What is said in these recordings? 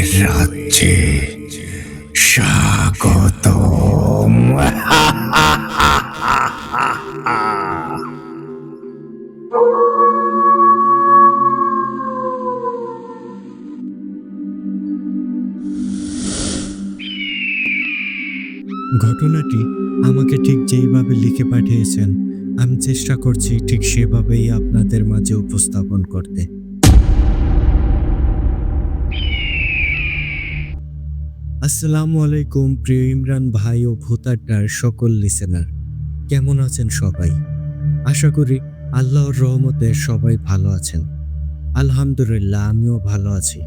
ভয়ের রাজ্যে স্বাগতম। ঘটনাটি আমাকে ঠিক যেইভাবে লিখে পাঠিয়েছেন, আমি চেষ্টা করছি ঠিক সেভাবেই আপনাদের মাঝে উপস্থাপন করতে। আসসালামু আলাইকুম প্রিয় ইমরান ভাই ও ভূতাড্ডার সকল লিসেনার, কেমন আছেন সবাই? আশা করি আল্লাহর রহমতে সবাই ভালো আছেন। আলহামদুলিল্লাহ, আমিও ভালো আছি।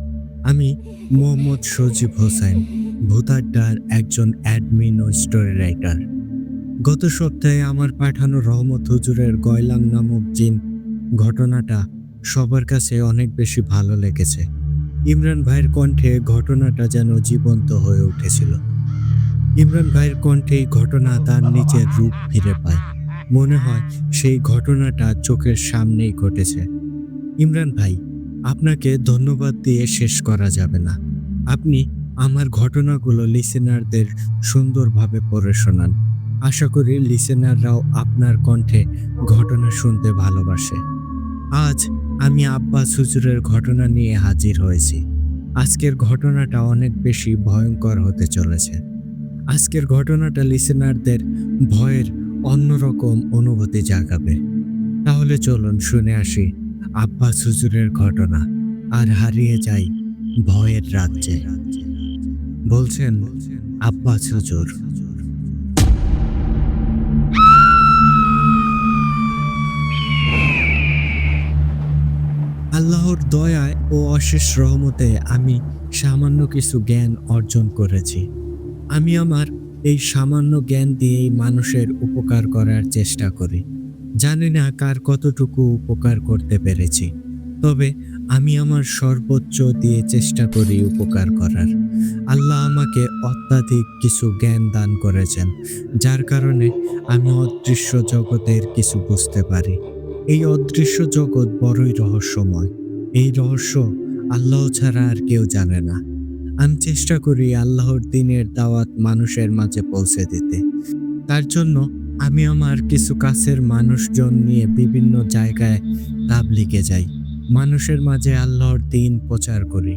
আমি মোহাম্মদ সজীব হোসেন, ভূতাড্ডার একজন অ্যাডমিন ও স্টোরি রাইটার। গত সপ্তাহে আমার পাঠানো রহমত হুজুরের গয়লাম নামক জিন ঘটনাটা সবার কাছে অনেক বেশি ভালো লেগেছে। ইমরান ভাইয়ের কণ্ঠে ঘটনাটা যেন জীবন্ত হয়ে উঠেছিল। ইমরান ভাইয়ের কণ্ঠে এই ঘটনা তার নিজের রূপ ফিরে পায়। মনে হয় সেই ঘটনাটা চোখের সামনেই ঘটেছে। ইমরান ভাই, আপনাকে ধন্যবাদ দিয়ে শেষ করা যাবে না। আপনি আমার ঘটনাগুলো লিসেনারদের সুন্দরভাবে পড়ে শোনান। আশা করি লিসেনাররাও আপনার কণ্ঠে ঘটনা শুনতে ভালোবাসে। আজ আমি আব্বাস হুজুরের ঘটনা নিয়ে হাজির হয়েছি। আজকের ঘটনাটা অনেক বেশি ভয়ঙ্কর হতে চলেছে। আজকের ঘটনাটা লিসেনারদের ভয়ের অন্যরকম অনুভূতি জাগাবে। তাহলে চলুন শুনে আসি আব্বাস হুজুরের ঘটনা আর হারিয়ে যাই ভয়ের রাজ্যে। বলছেন আব্বাস হুজুর। আল্লাহর দয়ায় ও অশেষ রহমতে আমি সামান্য কিছু জ্ঞান অর্জন করেছি। আমি আমার এই সামান্য জ্ঞান দিয়েই মানুষের উপকার করার চেষ্টা করি। জানি না কার কতটুকু উপকার করতে পেরেছি, তবে আমি আমার সর্বোচ্চ দিয়ে চেষ্টা করি উপকার করার। আল্লাহ আমাকে অত্যাধিক কিছু জ্ঞান দান করেছেন, যার কারণে আমি অদৃশ্য জগতের কিছু বুঝতে পারি। এই অদৃশ্য জগৎ বড়ই রহস্যময়। এই রহস্য আল্লাহ ছাড়া আর কেউ জানে না। আমি চেষ্টা করি আল্লাহর দ্বীনের দাওয়াত মানুষের মাঝে পৌঁছে দিতে। তার জন্য আমি আমার কিছু কাছের মানুষজন নিয়ে বিভিন্ন জায়গায় তাবলিগে যাই। মানুষের মাঝে আল্লাহর দ্বীন প্রচার করি।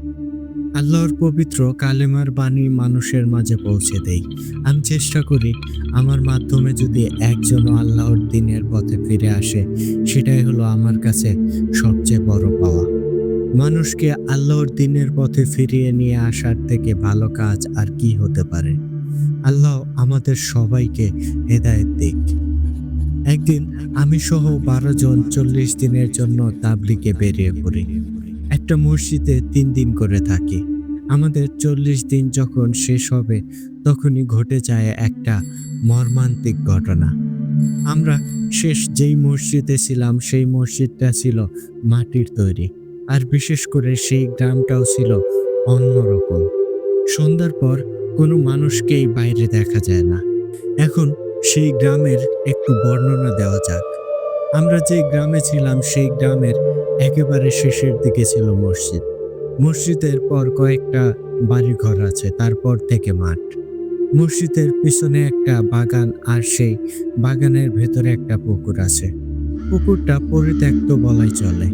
আল্লাহর পবিত্র কালেমার বাণী মানুষের মাঝে পৌঁছে দেই। আমি চেষ্টা করি আমার মাধ্যমে যদি একজনও আল্লাহর দ্বীনের পথে ফিরে আসে, সেটাই হলো আমার কাছে সবচেয়ে বড় পাওয়া। মানুষকে আল্লাহর দ্বীনের পথে ফিরিয়ে নিয়ে আসার থেকে ভালো কাজ আর কি হতে পারে? আল্লাহ আমাদের সবাইকে হেদায়েত দিক। একদিন আমি সহ 12 জন 40 দিনের জন্য তাবলিগে বেরিয়ে পড়ি। একটা মসজিদে 3 দিন করে থাকি। আমাদের 40 দিন যখন শেষ হবে, তখনই ঘটে যায় একটা মর্মান্তিক ঘটনা। আমরা শেষ যেই মসজিদে ছিলাম, সেই মসজিদটা ছিল মাটির তৈরি, আর বিশেষ করে সেই গ্রামটাও ছিল অন্যরকম। সন্ধ্যার পর কোনো মানুষকেই বাইরে দেখা যায় না। এখন সেই গ্রামের একটু বর্ণনা দেওয়া যাক। আমরা যে গ্রামে ছিলাম, সেই গ্রামের একেবারে শেষের দিকে ছিল মসজিদ। মসজিদের পর কয়েকটা বাড়িঘর আছে, তারপর থেকে মাঠ। মসজিদের পিছনে একটা বাগান, আর সেই বাগানের ভেতরে একটা পুকুর আছে। পুকুরটা পরিত্যক্ত বলাই চলে,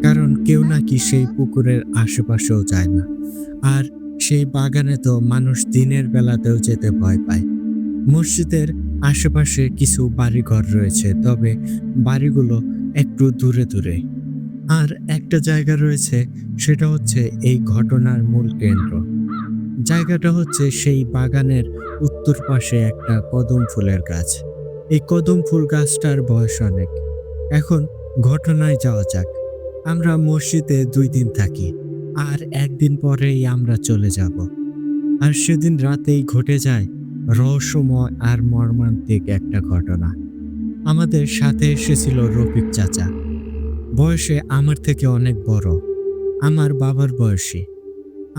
কারণ কেউ নাকি সেই পুকুরের আশেপাশেও যায় না। আর সেই বাগানে তো মানুষ দিনের বেলাতেও যেতে ভয় পায়। মসজিদের আশেপাশে কিছু বাড়িঘর রয়েছে, তবে বাড়িগুলো একটু দূরে দূরে। আর একটা জায়গা রয়েছে, সেটা হচ্ছে এই ঘটনার মূল কেন্দ্র। জায়গাটা হচ্ছে সেই বাগানের উত্তর পাশে একটা কদম ফুলের গাছ। এই কদম ফুল গাছটার বয়স অনেক। এখন ঘটনায় যাওয়া যাক। আমরা মসজিদে 2 দিন থাকি, আর একদিন পরেই আমরা চলে যাব। আর সেদিন রাতেই ঘটে যায় রহস্যময় আর মর্মান্তিক একটা ঘটনা। আমাদের সাথে এসেছিল রফিক চাচা। বয়সে আমার থেকে অনেক বড়, আমার বাবার বয়সী।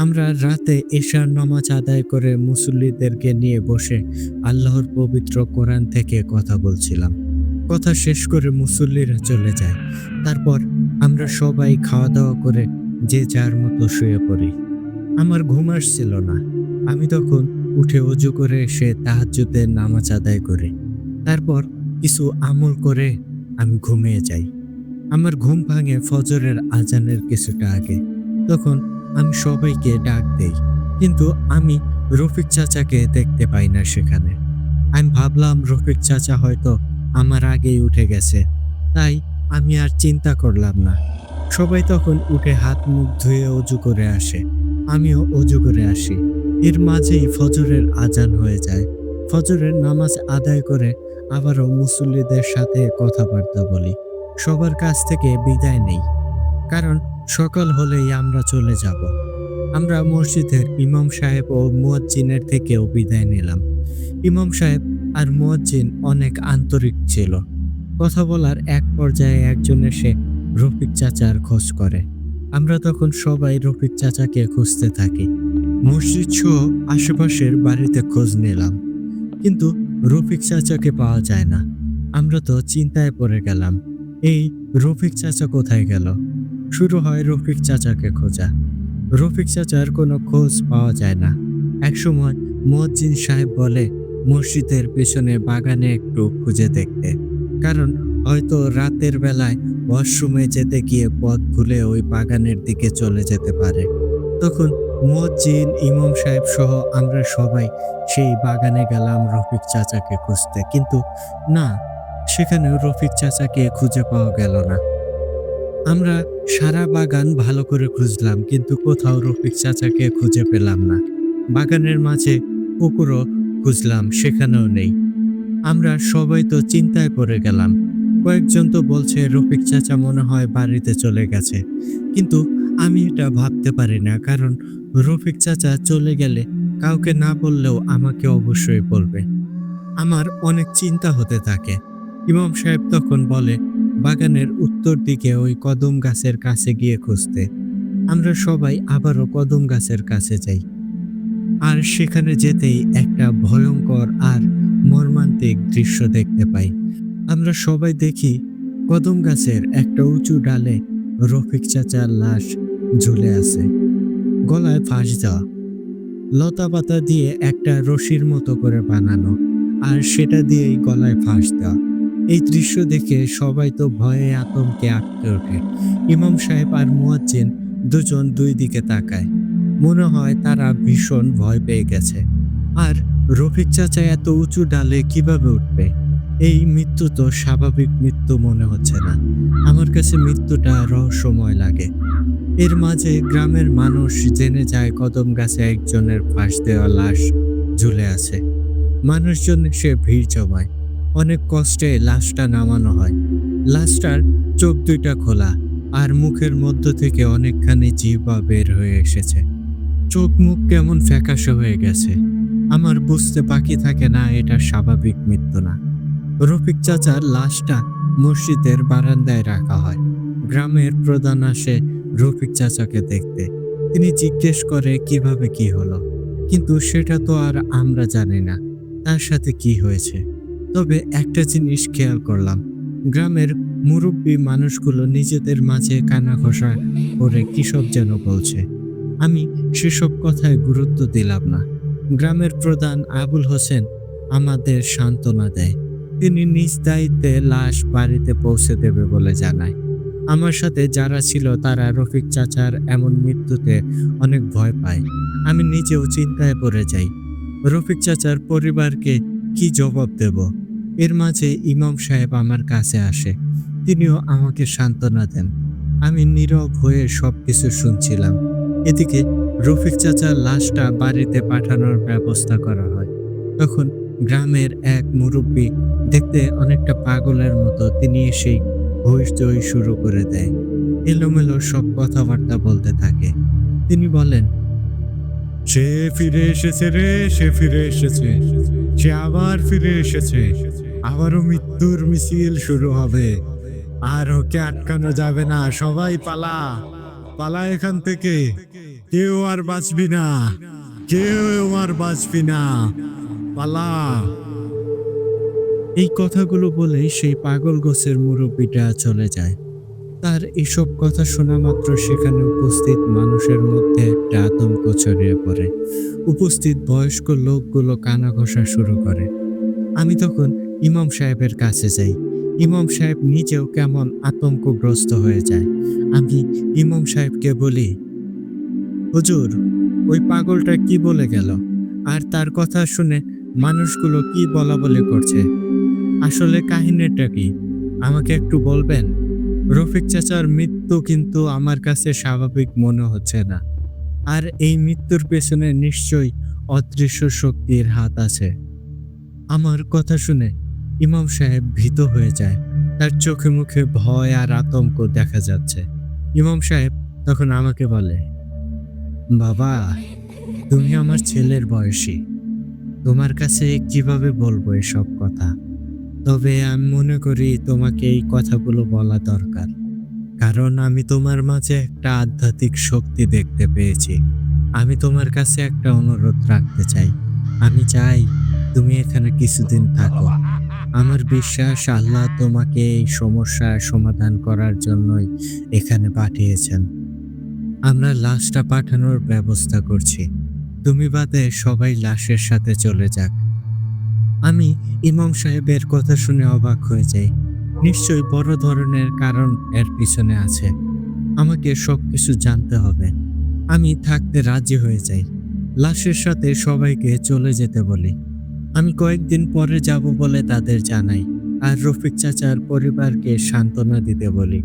আমরা রাতে এশার নামাজ আদায় করে মুসল্লিদেরকে নিয়ে বসে আল্লাহর পবিত্র কোরআন থেকে কথা বলছিলাম। কথা শেষ করে মুসল্লিরা চলে যায়। তারপর আমরা সবাই খাওয়া দাওয়া করে যে যার মতো শুয়ে পড়ি। আমার ঘুম আসছিল না। আমি তখন উঠে অজু করে এসে তাহাজ্জুদের নামাজ আদায় করি। তারপর কিছু আমল করে আমি ঘুমিয়ে যাই। আমার ঘুম ভাঙে ফজরের আজানের কিছুটা আগে। তখন আমি সবাইকে ডাক দেই। কিন্তু আমি রফিক চাচাকে দেখতে পাই না সেখানে। আমি ভাবলাম রফিক চাচা হয়তো আমার আগেই উঠে গেছে। তাই আমি আর চিন্তা করলাম না। সবাই তখন উঠে হাত মুখ ধুয়ে অজু করে আসে। আমিও অজু করে আসি। এর মাঝেই ফজরের আজান হয়ে যায়। ফজরের নামাজ আদায় করে আবারও মুসল্লিদের সাথে কথাবার্তা বলি। সবার কাছ থেকে বিদায় নেই। কারণ সকাল হলেই আমরা চলে যাব। আমরা মসজিদের ইমাম সাহেব ও মুয়াজ্জিনের থেকেও বিদায় নিলাম। ইমাম সাহেব আর মুয়াজ্জিন অনেক আন্তরিক ছিল। কথা বলার এক পর্যায়ে একজন এসে রফিক চাচার খোঁজ করে। আমরা তখন সবাই রফিক চাচাকে খুঁজতে থাকি। মসজিদ সহ আশেপাশের বাড়িতে খোঁজ নিলাম, কিন্তু রফিক চাচাকে পাওয়া যায় না। আমরা তো চিন্তায় পড়ে গেলাম, এই রফিক চাচা কোথায় গেল? শুরু হয় রফিক চাচাকে খোঁজা। রফিক চাচার কোনো খোঁজ পাওয়া যায় না। একসময় মুয়াজ্জিন সাহেব বলে মসজিদের পেছনে বাগানে একটু খুঁজে দেখতে, কারণ হয়তো রাতের বেলায় ওয়াশরুমে যেতে গিয়ে পথ ভুলে ওই বাগানের দিকে চলে যেতে পারে। তখন মুয়াজ্জিন, ইমাম সাহেব সহ আমরা সবাই সেই বাগানে গেলাম রফিক চাচাকে খুঁজতে, কিন্তু না, সেখানেও রফিক চাচাকে খুঁজে পাওয়া গেল না। আমরা সারা বাগান ভালো করে খুঁজলাম, কিন্তু কোথাও রফিক চাচাকে খুঁজে পেলাম না। বাগানের মাঝে পুকুরও খুঁজলাম, সেখানেও নেই। আমরা সবাই তো চিন্তায় পড়ে গেলাম। কয়েকজন তো বলছে রফিক চাচা মনে হয় বাড়িতে চলে গেছে, কিন্তু আমি এটা ভাবতে পারি না, কারণ রফিক চাচা চলে গেলে কাউকে না বললেও আমাকে অবশ্যই বলবে। আমার অনেক চিন্তা হতে থাকে। ইমাম সাহেব তখন বলে বাগানের উত্তর দিকে ওই কদম গাছের কাছে গিয়ে খুঁজতে। আমরা সবাই আবারও কদম গাছের কাছে যাই। আর সেখানে যেতেই একটা ভয়ঙ্কর আর মর্মান্তিক দৃশ্য দেখতে পাই। আমরা সবাই দেখি কদম গাছের একটা উঁচু ডালে রফিক চাচার লাশ ঝুলে আছে, গলায় ফাঁস দেওয়া, লতা পাতা দিয়ে একটা রশির মতো করে বানানো, আর সেটা দিয়েই গলায় ফাঁস দেওয়া। এই দৃশ্য দেখে সবাই তো ভয়ে আতঙ্কে আটকে ওঠে। ইমাম সাহেব আর মুয়াজ্জিন দুজন দুই দিকে তাকায়। মনে হয় তারা ভীষণ ভয় পেয়ে গেছে। আর রফিক চাচা এত উঁচু ডালে কিভাবে উঠবে? এই মৃত্যু তো স্বাভাবিক মৃত্যু মনে হচ্ছে না। আমার কাছে মৃত্যুটা রহস্যময় লাগে। এর মাঝে গ্রামের মানুষ জেনে যায় কদম গাছে একজনের ফাঁস দেওয়া লাশ ঝুলে আছে। মানুষজন সে ভিড় জমায়। অনেক কষ্টে লাশটা নামানো হয়। লাশটার চোখ দুইটা খোলা, আর মুখের মধ্য থেকে অনেকখানি জিহ্বা বের হয়ে এসেছে। চোখ মুখ কেমন ফ্যাকাশে হয়ে গেছে। আমার বুঝতে বাকি থাকে না এটা স্বাভাবিক মৃত্যু না। রফিক চাচার লাশটা মসজিদের বারান্দায় রাখা হয়। গ্রামের প্রধান আসে রফিক চাচাকে দেখতে। তিনি জিজ্ঞেস করে কিভাবে কি হলো, কিন্তু সেটা তো আর আমরা জানি না তার সাথে কি হয়েছে। তবে একটা জিনিস খেয়াল করলাম, গ্রামের মুরব্বী মানুষগুলো নিজেদের মাঝে কানাঘষা করে কিসব যেন বলছে। আমি সেসব কথায় গুরুত্ব দিলাম না। গ্রামের প্রধান আবুল হোসেন আমাদের সান্ত্বনা দেয়। তিনি নিজ দায়িত্বে লাশ বাড়িতে পৌঁছে দেবে বলে জানায়। আমার সাথে যারা ছিল তারা রফিক চাচার এমন মৃত্যুতে অনেক ভয় পায়। আমি নিজেও চিন্তায় পড়ে যাই। রফিক চাচার পরিবারকে কি জবাব দেব? এর মাঝে ইমাম সাহেব আমার কাছে আসে। তিনিও আমাকে সান্ত্বনা দেন। আমি নীরব হয়ে সবকিছু শুনছিলাম। এদিকে রফিক চাচার লাশটা বাড়িতে পাঠানোর ব্যবস্থা করা হয়। তখন গ্রামের এক মুরব্বী, দেখতে অনেকটা পাগলের মতো, তিনি এসেই হইচই শুরু করে দেয়। এলোমেলো সব কথাবার্তা বলতে থাকে। তিনি বলেন, সে ফিরে এসেছে রে, সে ফিরে এসেছে, সে আবার ফিরে এসেছে। আবারও মৃত্যুর মিছিল শুরু হবে, আর ওকে আটকানো যাবে না। সবাই পালা, পালা এখান থেকে। কেউ আর বাঁচবি না, কেউ আর বাঁচবি না, পালা। এই কথাগুলো বলেই সেই পাগল গোছের মুরব্বীটা চলে যায়। তার এসব কথা শোনা মাত্র সেখানে উপস্থিত মানুষের মধ্যে একটা আতঙ্ক ছড়িয়ে পড়ে। উপস্থিত বয়স্ক লোকগুলো কানা ঘষা শুরু করে। আমি তখন ইমাম সাহেবের কাছে যাই। ইমাম সাহেব নিজেও কেমন আতঙ্কগ্রস্ত হয়ে যায়। আমি ইমাম সাহেবকে বলি, হুজুর, ওই পাগলটা কি বলে গেল? আর তার কথা শুনে মানুষগুলো কি বলাবলি করছে? আসলে কাহিনীটা কি? আমাকে একটু বলবেন? রফিক চাচার মৃত্যু কিন্তু আমার কাছে স্বাভাবিক মনে হচ্ছে না। আর এই মৃত্যুর পেছনে নিশ্চয়ই অদৃশ্য শক্তির হাত আছে। আমার কথা শুনে ইমাম সাহেব ভীত হয়ে যায়। তার চোখে মুখে ভয় আর আতঙ্ক দেখা যাচ্ছে। ইমাম সাহেব তখন আমাকে বলে, বাবা, তুমি আমার ছেলের বয়সী। তোমার কাছে কিভাবে বলবো এসব কথা? তবে আমি মনে করি তোমাকে এই কথাগুলো বলা দরকার। কারণ আমি তোমার মাঝে একটা আধ্যাত্মিক শক্তি দেখতে পেয়েছি। আমি তোমার কাছে একটা অনুরোধ রাখতে চাই। আমি চাই তুমি এখানে কিছুদিন থাকো। আমার বিশ্বাস আল্লাহ তোমাকে এই সমস্যার সমাধান করার জন্যই এখানে পাঠিয়েছেন। আমরা লাশটা পাঠানোর ব্যবস্থা করছি। তুমি বাদে সবাই লাশের সাথে চলে যাক। আমি ইমাম সাহেবের কথা শুনে অবাক হয়ে যাই। নিশ্চয়ই বড় ধরনের কারণ এর পিছনে আছে। আমাকে সবকিছু জানতে হবে। আমি থাকতে রাজি হয়ে যাই। লাশের সাথে সবাইকে চলে যেতে বলি। আমি কয়েকদিন পরে যাব বলে তাদের জানাই। আর রফিক চাচার পরিবারকে সান্ত্বনা দিতে বলি।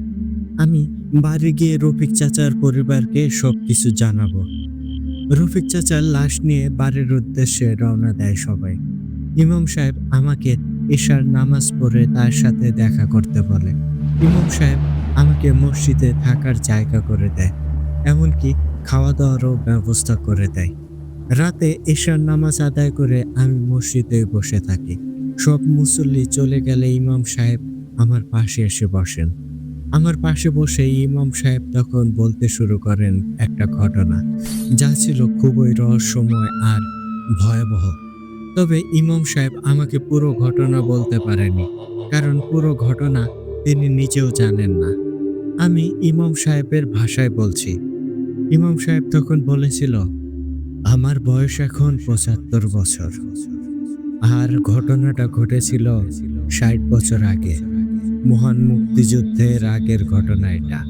আমি বাড়ি গিয়ে রফিক চাচার পরিবারকে সবকিছু জানাবো। রফিক চাচার লাশ নিয়ে বাড়ির উদ্দেশ্যে রওনা দেয় সবাই। ইমাম সাহেব আমাকে ঈশার নামাজ পড়ে তার সাথে দেখা করতে বলে। ইমাম সাহেব আমাকে মসজিদে থাকার জায়গা করে দেয়, এমনকি খাওয়া দাওয়ারও ব্যবস্থা করে দেয়। রাতে ঈশার নামাজ আদায় করে আমি মসজিদে বসে থাকি। সব মুসল্লি চলে গেলে ইমাম সাহেব আমার পাশে এসে বসেন। আমার পাশে বসে ইমাম সাহেব তখন বলতে শুরু করেন একটা ঘটনা, যা ছিল খুবই রহস্যময় আর ভয়াবহ। তবে ইমাম সাহেব আমাকে পুরো ঘটনা বলতে পারেনি, কারণ পুরো ঘটনা তিনি নিজেও জানেন না। আমি ইমাম সাহেবের ভাষায় বলছি। ইমাম সাহেব তখন বলেছিল, আমার বয়স এখন ৭৫ বছর। আর ঘটনাটা ঘটেছিল ৬০ বছর আগে। মহান মুক্তিযুদ্ধের আগের ঘটনা এটা।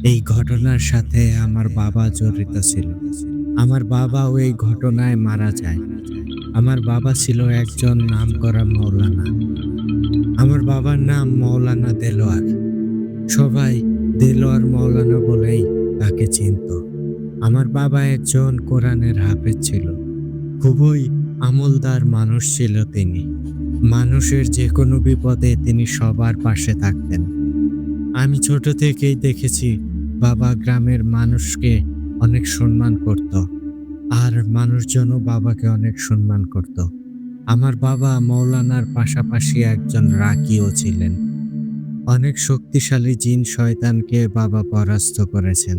এই ঘটনার সাথে আমার বাবা জড়িত ছিল। আমার বাবাও এই ঘটনায় মারা যায়। আমার বাবা ছিল একজন নামকরা মাওলানা। আমার বাবার নাম মাওলানা দেলোয়ার। সবাই দেলোয়ার মাওলানা বলেই তাকে চিনত। আমার বাবা একজন কোরআনের হাফেজ ছিল। খুবই আমলদার মানুষ ছিল তিনি। মানুষের যে কোনো বিপদে তিনি সবার পাশে থাকতেন। আমি ছোট থেকেই দেখেছি বাবা গ্রামের মানুষকে অনেক সম্মান করত। আর মানুষজনও বাবাকে অনেক সম্মান করত। আমার বাবা মাওলানার পাশাপাশি একজন রাকিও ছিলেন। অনেক শক্তিশালী জিন শয়তানকে বাবা পরাস্ত করেছেন।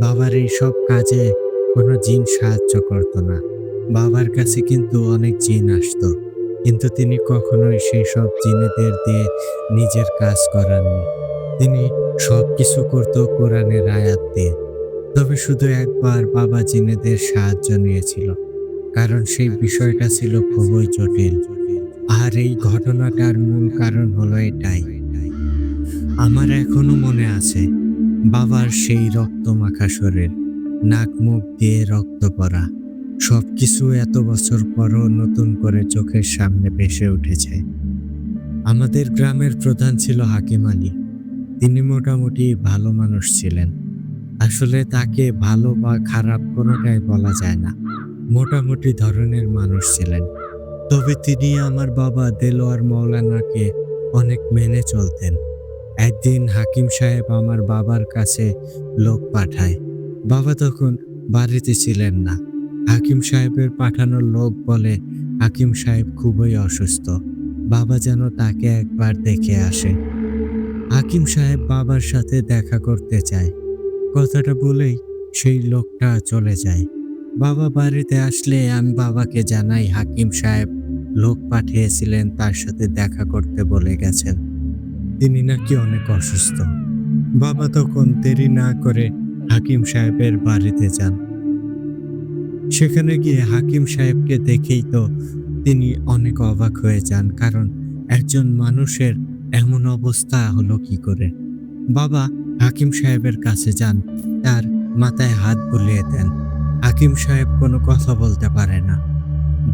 বাবার এই সব কাজে কোনো জিন সাহায্য করত না। বাবার কাছে কিন্তু অনেক জিন আসতো, কিন্তু তিনি কখনোই সেই সব জিনেদের দিয়ে নিজের কাজ করাননি। তিনি সব কিছু করত কোরআনের আয়াত দিয়ে। তবে শুধু একবার বাবা জিনেদের সাহায্য নিয়েছিল, কারণ সেই বিষয়টা ছিল খুবই জটিল। আর এই ঘটনাটার মূল কারণ হলো এটাই। আমার এখনো মনে আছে বাবার সেই রক্তমাখা শরীর, নাক মুখ দিয়ে রক্ত পড়া, সবকিছু এত বছর পরও নতুন করে চোখের সামনে ভেসে উঠেছে। আমাদের গ্রামের প্রধান ছিল হাকিম আলী। তিনি মোটামুটি ভালো মানুষ ছিলেন। আসলে তাকে ভালো বা খারাপ কোনোটাই বলা যায় না। মোটামুটি ধরনের মানুষ ছিলেন। তবে তিনি আমার বাবা দেলোয়ার মাওলানাকে অনেক মেনে চলতেন। একদিন হাকিম সাহেব আমার বাবার কাছে লোক পাঠায়। বাবা তখন বাড়িতে ছিলেন না। হাকিম সাহেবের পাঠানো লোক বলে হাকিম সাহেব খুবই অসুস্থ, বাবা যেন তাকে একবার দেখে আসে। হাকিম সাহেব বাবার সাথে দেখা করতে চায়। কথাটা বলেই সেই লোকটা চলে যায়। বাবা বাড়িতে আসলে আমি বাবাকে জানাই হাকিম সাহেব লোক পাঠিয়েছিলেন তার সাথে দেখা করতে বলে গেছেন। তিনি নাকি অনেক অসুস্থ। বাবা তখন দেরি না করে হাকিম সাহেবের বাড়িতে যান। সেখানে গিয়ে হাকিম সাহেবকে দেখেই তো তিনি অনেক অবাক হয়ে যান, কারণ একজন মানুষের এমন অবস্থা হলো কি করে। বাবা হাকিম সাহেবের কাছে যান, তার মাথায় হাত বুলিয়ে দেন। হাকিম সাহেব কোনো কথা বলতে পারে না।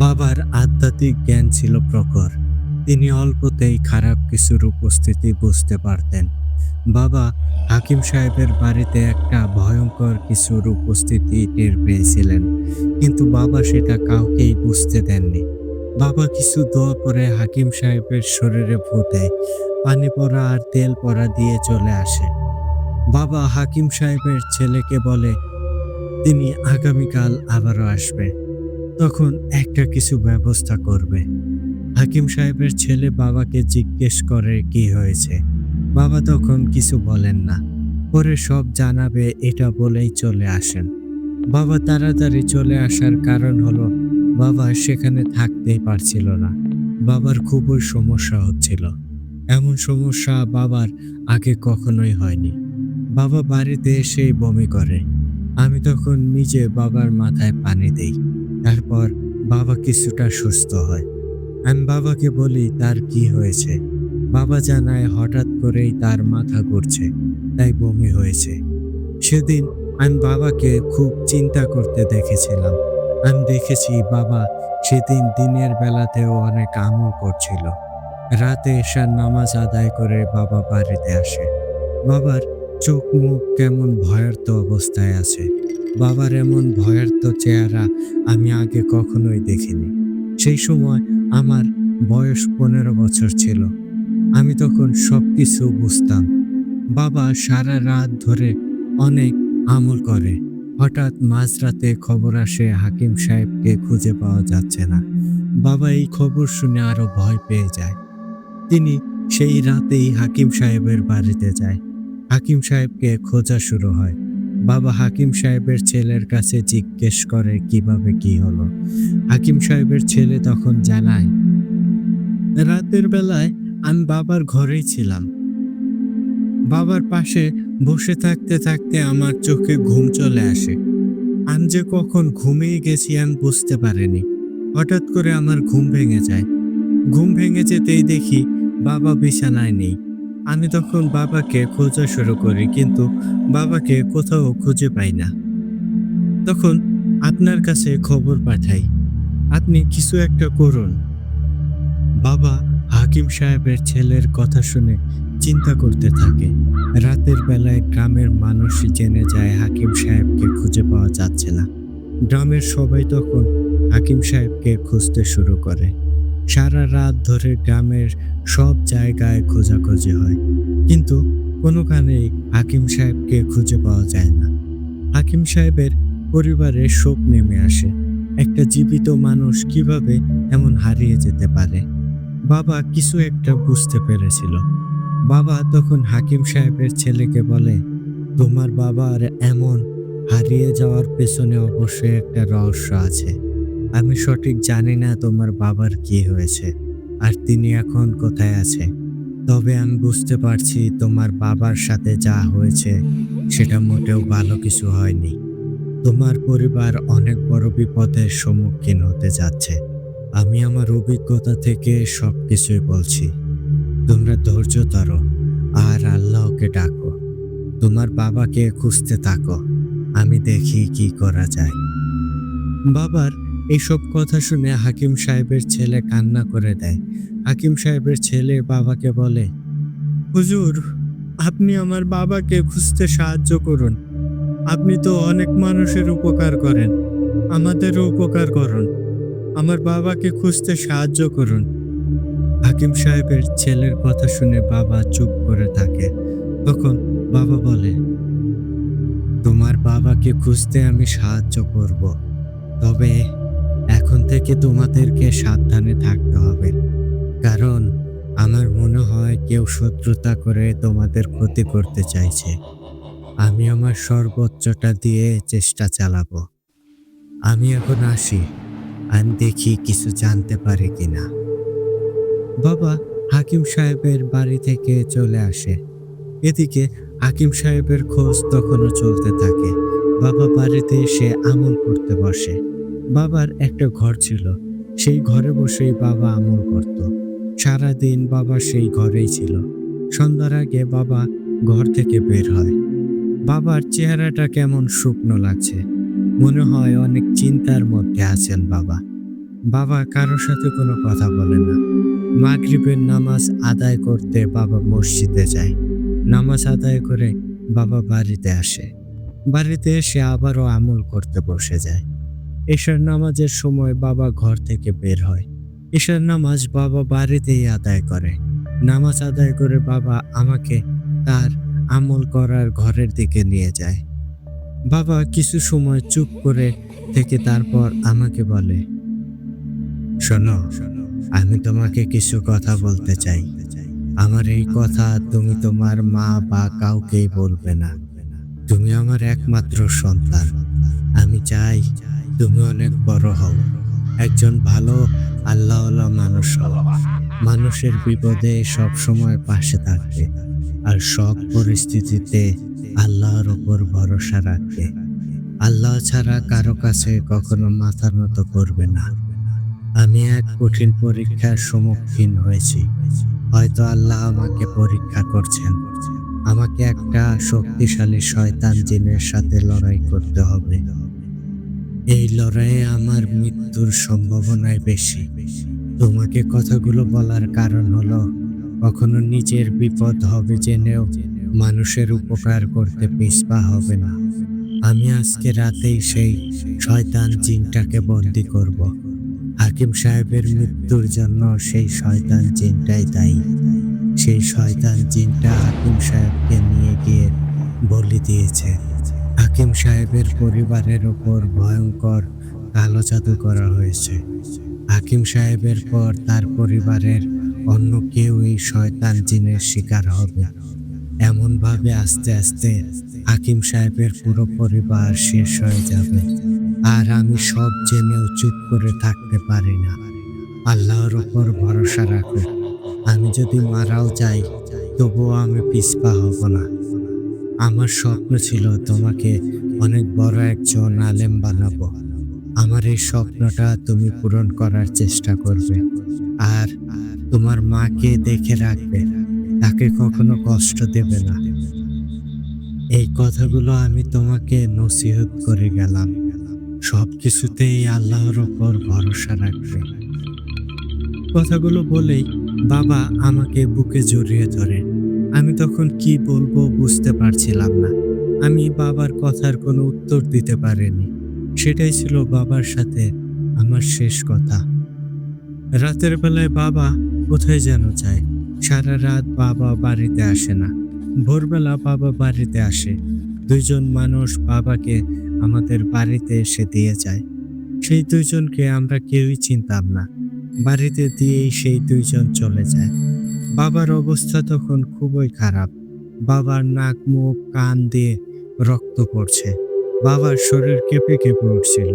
বাবার আধ্যাত্মিক জ্ঞান ছিল প্রখর। তিনি অল্পতেই খারাপ কিছুর উপস্থিতি বুঝতে পারতেন। বাবা হাকিম সাহেবের বাড়িতে একটা ভয়ঙ্কর কিছুর উপস্থিতি টের পেয়েছিলেন, কিন্তু বাবা সেটা কাউকেই বুঝতে দেননি। বাবা কিছু দোয়া করে হাকিম সাহেবের শরীরে ফু দেয়, পানি পড়া আর তেল পড়া দিয়ে চলে আসে। বাবা হাকিম সাহেবের ছেলেকে বলে তিনি আগামীকাল আবারও আসবে, তখন একটা কিছু ব্যবস্থা করবে। হাকিম সাহেবের ছেলে বাবাকে জিজ্ঞেস করে কি হয়েছে। বাবা তখন কিছু বলেন না, পরে সব জানাবে এটা বলেই চলে আসেন। বাবা তাড়াতাড়ি চলে আসার কারণ হলো বাবা সেখানে থাকতেই পারছিল না। বাবার খুবই সমস্যা হচ্ছিল। এমন সমস্যা বাবার আগে কখনোই হয়নি। বাবা বাড়িতে এসেই বমি করে। আমি তখন নিজে বাবার মাথায় পানি দেই। তারপর বাবা কিছুটা সুস্থ হয়। আমি বাবাকে বলি তার কি হয়েছে। বাবা জানায় হঠাৎ করেই তার মাথা ঘুরছে, তাই বমি হয়েছে। সেদিন আমি বাবাকে খুব চিন্তা করতে দেখেছিলাম। আমি দেখেছি বাবা সেদিন দিনের বেলাতেও অনেক আমল করছিল। রাতে এশার নামাজ আদায় করে বাবা বাড়িতে আসে। বাবার চোখ মুখ কেমন ভয়ার্ত অবস্থায় আছে। বাবার এমন ভয়ার্ত চেহারা আমি আগে কখনোই দেখিনি। সেই সময় আমার বয়স 15 বছর ছিল। আমি তখন সবকিছু বুঝতাম। বাবা সারা রাত ধরে অনেক আমল করে। হঠাৎ মাঝরাতে খবর আসে হাকিম সাহেবকে খুঁজে পাওয়া যাচ্ছে না। বাবা এই খবর শুনে আরো ভয় পেয়ে যায়। তিনি সেই রাতেই হাকিম সাহেবের বাড়িতে যায়। হাকিম সাহেবকে খোঁজা শুরু হয়। বাবা হাকিম সাহেবের ছেলের কাছে জিজ্ঞেস করে কিভাবে কি হলো। হাকিম সাহেবের ছেলে তখন জানায়, রাতের বেলায় আমি বাবার ঘরেই ছিলাম। বাবার পাশে বসে থাকতে থাকতে আমার চোখে ঘুম চলে আসে। আমি যে কখন ঘুমিয়ে গেছি আমি বুঝতে পারিনি। হঠাৎ করে আমার ঘুম ভেঙে যায়। ঘুম ভেঙে যেতেই দেখি বাবা বিছানায় নেই। আমি তখন বাবাকে খোঁজা শুরু করি, কিন্তু বাবাকে কোথাও খুঁজে পাই না। তখন আপনার কাছে খবর পাঠাই, আপনি কিছু একটা করুন। বাবা হাকিম সাহেবের ছেলের কথা শুনে চিন্তা করতে থাকে। রাতের বেলায় গ্রামের মানুষ জেনে যায় হাকিম সাহেবকে খুঁজে পাওয়া যাচ্ছে না। গ্রামের সবাই তখন হাকিম সাহেবকে খুঁজতে শুরু করে। সারা রাত ধরে গ্রামের সব জায়গায় খোঁজাখুঁজি হয়, কিন্তু কোনোখানেই হাকিম সাহেবকে খুঁজে পাওয়া যায় না। হাকিম সাহেবের পরিবারে শোক নেমে আসে। একটা জীবিত মানুষ কিভাবে এমন হারিয়ে যেতে পারে। বাবা কিছু একটা বুঝতে পেরেছিল। বাবা তখন হাকিম সাহেবের ছেলেকে বলে, তোমার বাবার এমন হারিয়ে যাওয়ার পেছনে অবশ্যই একটা রহস্য আছে। আমি সঠিক জানি না তোমার বাবার কি হয়েছে আর তিনি এখন কোথায় আছে, তবে আমি বুঝতে পারছি তোমার বাবার সাথে যা হয়েছে সেটা মোটেও ভালো কিছু হয়নি। তোমার পরিবার অনেক বড় বিপদের সম্মুখীন হতে যাচ্ছে। আমি আমার অভিজ্ঞতা থেকে সবকিছুই বলছি। তোমরা ধৈর্য ধরো আর আল্লাহকে ডাকো। তোমার বাবাকে খুঁজতে থাকো। আমি দেখি কি করা যায়। বাবার এইসব কথা শুনে হাকিম সাহেবের ছেলে কান্না করে দেয়। হাকিম সাহেবের ছেলে বাবাকে বলে, হুজুর, আপনি আমার বাবাকে খুঁজতে সাহায্য করুন। আপনি তো অনেক মানুষের উপকার করেন, আমাদেরও উপকার করুন। আমার বাবাকে খুঁজতে সাহায্য করুন। হাকিম সাহেবের ছেলের কথা শুনে বাবা চুপ করে থাকে। তখন বাবা বলে, তোমার বাবাকে খুঁজতে আমি সাহায্য করব, তবে এখন থেকে তোমাদেরকে সাবধানে থাকতে হবে, কারণ আমার মনে হয় কেউ শত্রুতা করে তোমাদের ক্ষতি করতে চাইছে। আমি আমার সর্বোচ্চটা দিয়ে চেষ্টা চালাবো। আমি এখন আসি, আমি দেখি কিছু জানতে পারি কিনা। বাবা হাকিম সাহেবের বাড়ি থেকে চলে আসে। এদিকে হাকিম সাহেবের খোঁজ তখনও চলতে থাকে। বাবা বাড়িতে এসে আমল করতে বসে। বাবার একটা ঘর ছিল, সেই ঘরে বসেই বাবা আমল করত। সারাদিন বাবা সেই ঘরেই ছিল। সন্ধ্যার আগে বাবা ঘর থেকে বের হয়। বাবার চেহারাটা কেমন শুকনো লাগছে, মনে হয় অনেক চিন্তার মধ্যে আছেন বাবা। বাবা কারোর সাথে কোনো কথা বলে না। মাগরিবের নামাজ আদায় করতে বাবা মসজিদে যায়। নামাজ আদায় করে বাবা বাড়িতে আসে। বাড়িতে এসে আবারও আমল করতে বসে যায়। এশার নামাজের সময় বাবা ঘর থেকে বের হয়। এশার নামাজ বাবা বাড়িতেই আদায় করে। নামাজ আদায় করে বাবা আমাকে তার আমল করার ঘরের দিকে নিয়ে যায়। বাবা কিছু সময় চুপ করে থেকে তারপর আমাকে বলে, শোনো, আমি তোমাকে কিছু কথা বলতে চাই। আমার এই কথা তুমি তোমার মা বা কাউকেই বলবে না। তুমি আমার একমাত্র সন্তান। আমি চাই তুমি অনেক বড় হও, একজন ভালো আল্লাহওয়ালা মানুষ হও, মানুষের বিপদে সব সময় পাশে থাকবে, আর সব পরিস্থিতিতে আল্লাহর উপর ভরসা রাখবে। আল্লাহ ছাড়া কারো কাছে কখনো মাথা নত করবে না। আমি এক কঠিন পরীক্ষার সম্মুখীন হয়েছি। হয়তো আল্লাহ আমাকে পরীক্ষা করছেন। আমাকে একটা শক্তিশালী শয়তান জিনের সাথে লড়াই করতে হবে। এই লড়াইয়ে আমার মৃত্যুর সম্ভাবনাই বেশি। তোমাকে কথাগুলো বলার কারণ হলো, কখনো নিজের বিপদ হবে জেনেও মানুষের উপকার করতে পিছপা হবে না। আমি আজকে রাতেই সেই শয়তান জিনটাকে বন্দী করব। হাকিম সাহেবের মৃত্যুর জন্য সেই শয়তান জিনটাই দায়ী। সেই শয়তান জিনটা হাকিম সাহেবকে নিয়ে গিয়ে বলি দিয়েছে। হাকিম সাহেবের পরিবারের ওপর ভয়ঙ্কর কালো জাদু করা হয়েছে। হাকিম সাহেবের পর তার পরিবারের অন্য কেউ এই শয়তান জিনের শিকার হবে। এমনভাবে আস্তে আস্তে হাকিম সাহেবের পুরো পরিবার শেষ হয়ে যাবে। আর আমি সব জেনেও চুপ করে থাকতে পারি না। আল্লাহর উপর ভরসা রাখো। আমি যদি মারাও যাই, তবুও আমি পিছপা হব না। আমার স্বপ্ন ছিল তোমাকে অনেক বড় একজন আলেম বানাবো। আমার এই স্বপ্নটা তুমি পূরণ করার চেষ্টা করবে। আর তোমার মাকে দেখে রাখবে, তাকে কখনো কষ্ট দেবে না। এই কথাগুলো আমি তোমাকে নসিহত করে গেলাম। সবকিছুতেই আল্লাহর উপর ভরসা রাখবে। কথাগুলো বলেই বাবা আমাকে বুকে জড়িয়ে ধরে। আমি তখন কি বলবো বুঝতে পারছিলাম না। আমি বাবার কথার কোনো উত্তর দিতে পারিনি। সেটাই ছিল বাবার সাথে আমার শেষ কথা। রাতের বেলায় বাবা কোথায় যেন যায়। সারা রাত বাবা বাড়িতে আসে না। ভোরবেলা বাবা বাড়িতে আসে। দুইজন মানুষ বাবাকে আমাদের বাড়িতে এসে দিয়ে যায়। সেই দুইজনকে আমরা কেউই চিনতাম না। বাড়িতে দিয়েই সেই দুইজন চলে যায়। বাবার অবস্থা তখন খুবই খারাপ। বাবার নাক, মুখ, কান দিয়ে রক্ত পড়ছে। বাবার শরীর কেঁপে কেঁপে উঠছিল।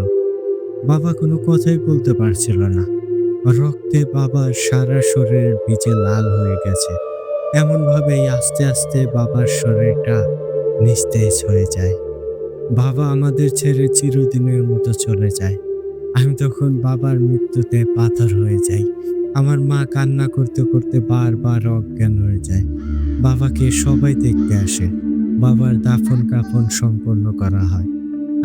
বাবা কোনো কথাই বলতে পারছিল না। রক্তে বাবার সারা শরীর ভিজে লাল হয়ে গেছে। এমনভাবেই আস্তে আস্তে বাবার শরীরটা নিস্তেজ হয়ে যায়। বাবা আমাদের ছেড়ে চিরদিনের মতো চলে যায়। আমি তখন বাবার মৃত্যুতে পাথর হয়ে যাই। আমার মা কান্না করতে করতে বারবার অজ্ঞান হয়ে যায়। বাবাকে সবাই দেখতে আসে। বাবার দাফন কাফন সম্পন্ন করা হয়।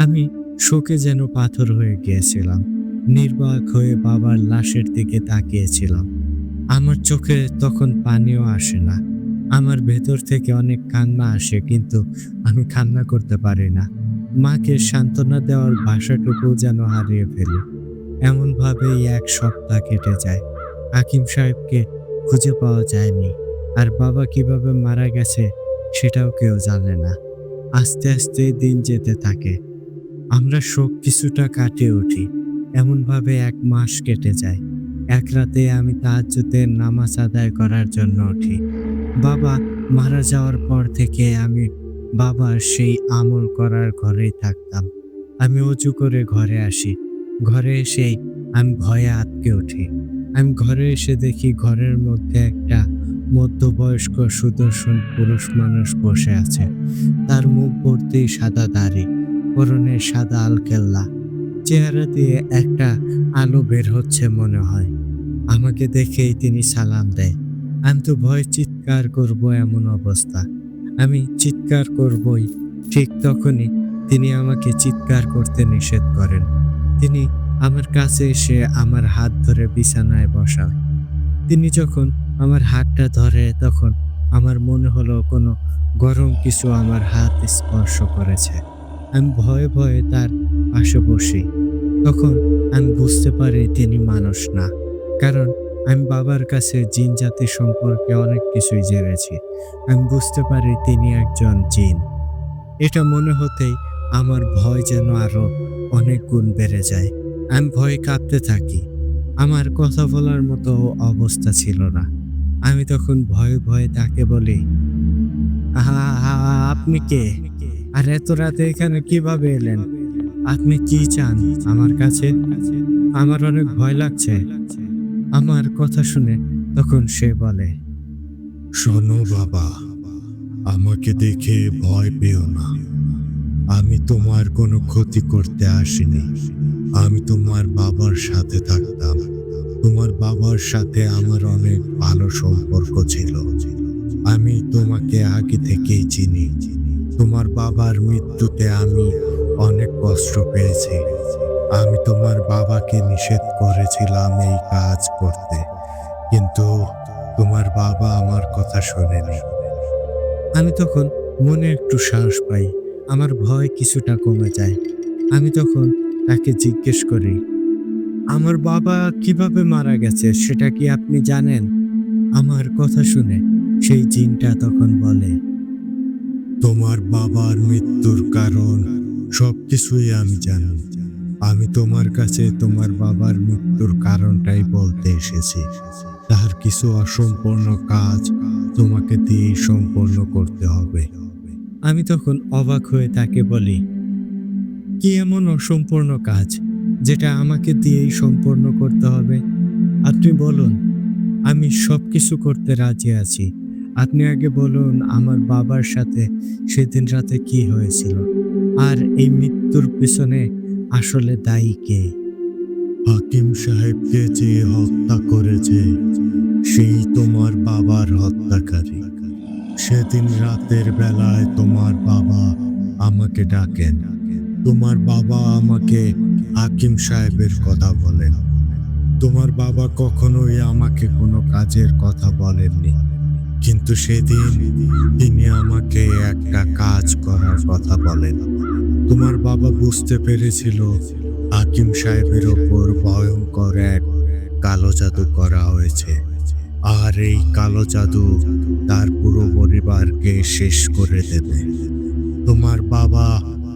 আমি শোকে যেন পাথর হয়ে গিয়েছিলাম। নির্বাক হয়ে বাবার লাশের দিকে তাকিয়েছিলাম। আমার চোখে তখন পানিও আসে না। আমার ভেতর থেকে অনেক কান্না আসে, কিন্তু আমি কান্না করতে পারি না। মাকে সান্ত্বনা দেওয়ার ভাষাটুকুও যেন হারিয়ে ফেলি। এমনভাবেই এক সপ্তাহ কেটে যায়। হাকিম সাহেবকে খুঁজে পাওয়া যায়নি। আর বাবা কিভাবে মারা গেছে সেটাও কেউ জানে না। আস্তে আস্তে দিন যেতে থাকে। আমরা শোক কিছুটা কাটিয়ে উঠি। এমনভাবে 1 মাস কেটে যায়। এক রাতে আমি তাহাজ্জুদের নামাজ আদায় করার জন্য উঠি। বাবা মারা যাওয়ার পর থেকে আমি বাবার সেই আমল করার ঘরেই থাকতাম। আমি অজু করে ঘরে আসি। ঘরে এসেই আমি ভয়ে আঁতকে উঠি। আমি ঘরে এসে দেখি ঘরের মধ্যে একটা মধ্যবয়স্ক সুদর্শন পুরুষ মানুষ বসে আছে। তার মুখ ভর্তি সাদা দাড়ি, পরনে সাদা আলকেল্লা, চেহারা দিয়ে একটা আলো বের হচ্ছে মনে হয়। আমাকে দেখেই তিনি সালাম দেয়। আমি তো ভয়ে চিৎকার করব এমন অবস্থা। আমি চিৎকার করবই, ঠিক তখনই তিনি আমাকে চিৎকার করতে নিষেধ করেন। তিনি আমার কাছে এসে আমার হাত ধরে বিছানায় বসায়। তিনি যখন আমার হাতটা ধরে তখন আমার মনে হলো কোনো গরম কিছু আমার হাত স্পর্শ করেছে। আমি ভয়ে ভয়ে তার পাশে বসি। তখন আমি বুঝতে পারি তিনি মানুষ না। কারণ আমি বাবার কাছে জিন জাতি সম্পর্কে অনেক কিছুই জেনেছি। আমি বুঝতে পারি তিনি একজন জিন। এটা মনে হতেই আমার ভয় যেন আরো অনেক গুণ বেড়ে যায়। আমি ভয়ে কাঁপতে থাকি। আমার কথা বলার মতো অবস্থা ছিল না। আমি তখন ভয়ে ভয়ে তাকে বলি, আপনি কে? আর এত রাতে এখানে কিভাবে এলেন? আপনি কি চান আমার কাছে? আমার অনেক ভয় লাগছে। আমার কথা শুনে তখন সে বলে, শোনো বাবা, আমাকে দেখে ভয় পেও না। আমি তোমার কোনো ক্ষতি করতে আসিনি। আমি তোমার বাবার সাথে থাকতাম। তোমার বাবার সাথে আমার অনেক ভালো সম্পর্ক ছিল। আমি তোমাকে আগে থেকেই চিনি। তোমার বাবার মৃত্যুতে আমি অনেক কষ্ট পেয়েছি। আমি তোমার বাবাকে নিষেধ করেছিলাম এই কাজ করতে, কিন্তু তোমার বাবা আমার কথা শোনেনি। আমি তখন মনে একটু সাহস পাই। আমার ভয় কিছুটা কমে যায়। আমি তখন তাকে জিজ্ঞেস করি, আমার বাবা কিভাবে মারা গেছে সেটা কি আপনি জানেন? আমার কথা শুনে সেই জিনটা তখন বলে, তোমার বাবার মৃত্যুর কারণ সবকিছুই আমি জানি। আমি তোমার কাছে তোমার বাবার মৃত্যুর কারণটাই বলতে এসেছি। তার কিছু অসম্পূর্ণ কাজ তোমাকে দিয়েই সম্পূর্ণ করতে হবে। আমি তখন অবাক হয়ে তাকে বলি, কি এমন অসম্পূর্ণ কাজ যেটা আমাকে দিয়েই সম্পূর্ণ করতে হবে? আপনি বলুন, আমি সবকিছু করতে রাজি আছি। আপনি আগে বলুন আমার বাবার সাথে সেদিন রাতে কি হয়েছিল, আর এই মৃত্যুর পিছনে আসলে দায়ী কে? হাকিম সাহেবকে যে হত্যা করেছে সেই তোমার বাবার হত্যাকারী। সেদিন রাতের বেলায় তোমার বাবা আমাকে ডাকেন। তোমার বাবা আমাকে হাকিম সাহেবের কথা বলেন। তোমার বাবা কখনোই আমাকে কোনো কাজের কথা বলেননি, কিন্তু সেদিন তিনি আমাকে একটা কাজ করার কথা বলেন। তোমার বাবা বুঝতে পেরেছিল হাকিম সাহেবের ওপর ভয়ঙ্কর এক কালো জাদু করা হয়েছে, আর এই কালো জাদু তার পুরো পরিবারকে শেষ করে দেবে। তোমার বাবা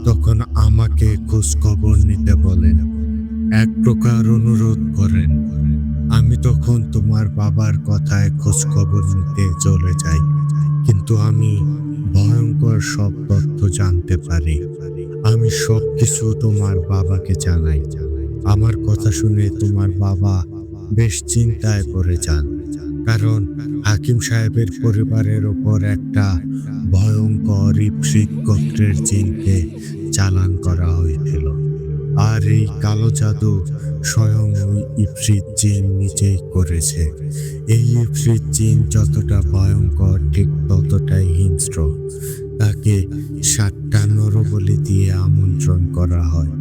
তখন আমাকে খোঁজ খবর নিতে বলেন, এক প্রকার অনুরোধ করেন। আমি তখন তোমার বাবার কথায় খোঁজ খবর নিতে চলে যাই, কিন্তু আমি ভয়ঙ্কর সব তথ্য জানতে পারি। আমি সবকিছু তোমার বাবাকে জানাই। আমার কথা শুনে তোমার বাবা বেশ চিন্তায় পড়ে যান, কারণ হাকিম সাহেবের পরিবারের ওপর একটা ভয়ঙ্কর ইফরিত গোত্রের জিনকে চালান করা হয়েছিল। আর এই কালো জাদু স্বয়ং ওই ইফরিত জিন নিজেই করেছে। এই ইফরিত জিন যতটা ভয়ঙ্কর ঠিক ততটাই হিংস্র। তাকে 7টা নরবলি দিয়ে আমন্ত্রণ করা হয়।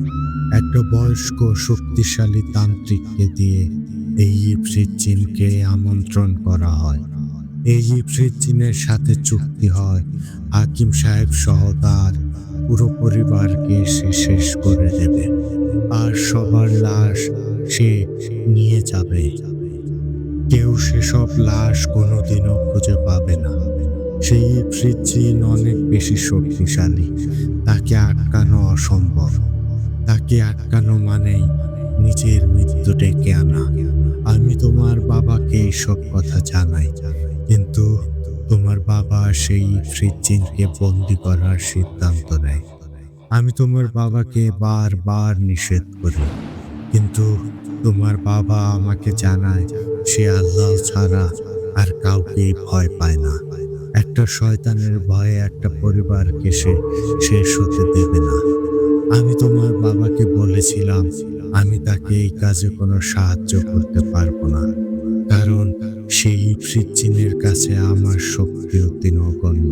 একটা বয়স্ক শক্তিশালী তান্ত্রিককে দিয়ে এই ইফরিত জিনকে আমন্ত্রণ করা হয়। এই ইফরিত জিনের সাথে চুক্তি হয় হাকিম সাহেব সহ তার পুরো পরিবারকে সে শেষ করে দেবে, আর সবার লাশ সে নিয়ে যাবে। কেউ সেসব লাশ কোনোদিনও খুঁজে পাবে না। সেই ইফরিত জিন অনেক বেশি শক্তিশালী। তাকে আটকানো অসম্ভব। তাকে আটকানো মানেই নিজের মৃত্যু ডেকে আনা। আমি তোমার বাবাকে এইসব কথা জানাই, কিন্তু তোমার বাবা সেই ইফরিত জিনকে বন্দি করার সিদ্ধান্ত নেয়। আমি তোমার বাবাকে বারবার নিষেধ করি, কিন্তু তোমার বাবা আমাকে জানায় সে আল্লাহ ছাড়া আর কাউকেই ভয় পায় না। একটা শয়তানের ভয়ে একটা পরিবারকে সে শেষ হতে দেবে না। আমি তোমার বাবাকে বলেছিলাম আমি তাকে এই কাজে কোনো সাহায্য করতে পারবো না, কারণ সেই ইফরিত জিনের কাছে আমার শক্তি অতি নগণ্য।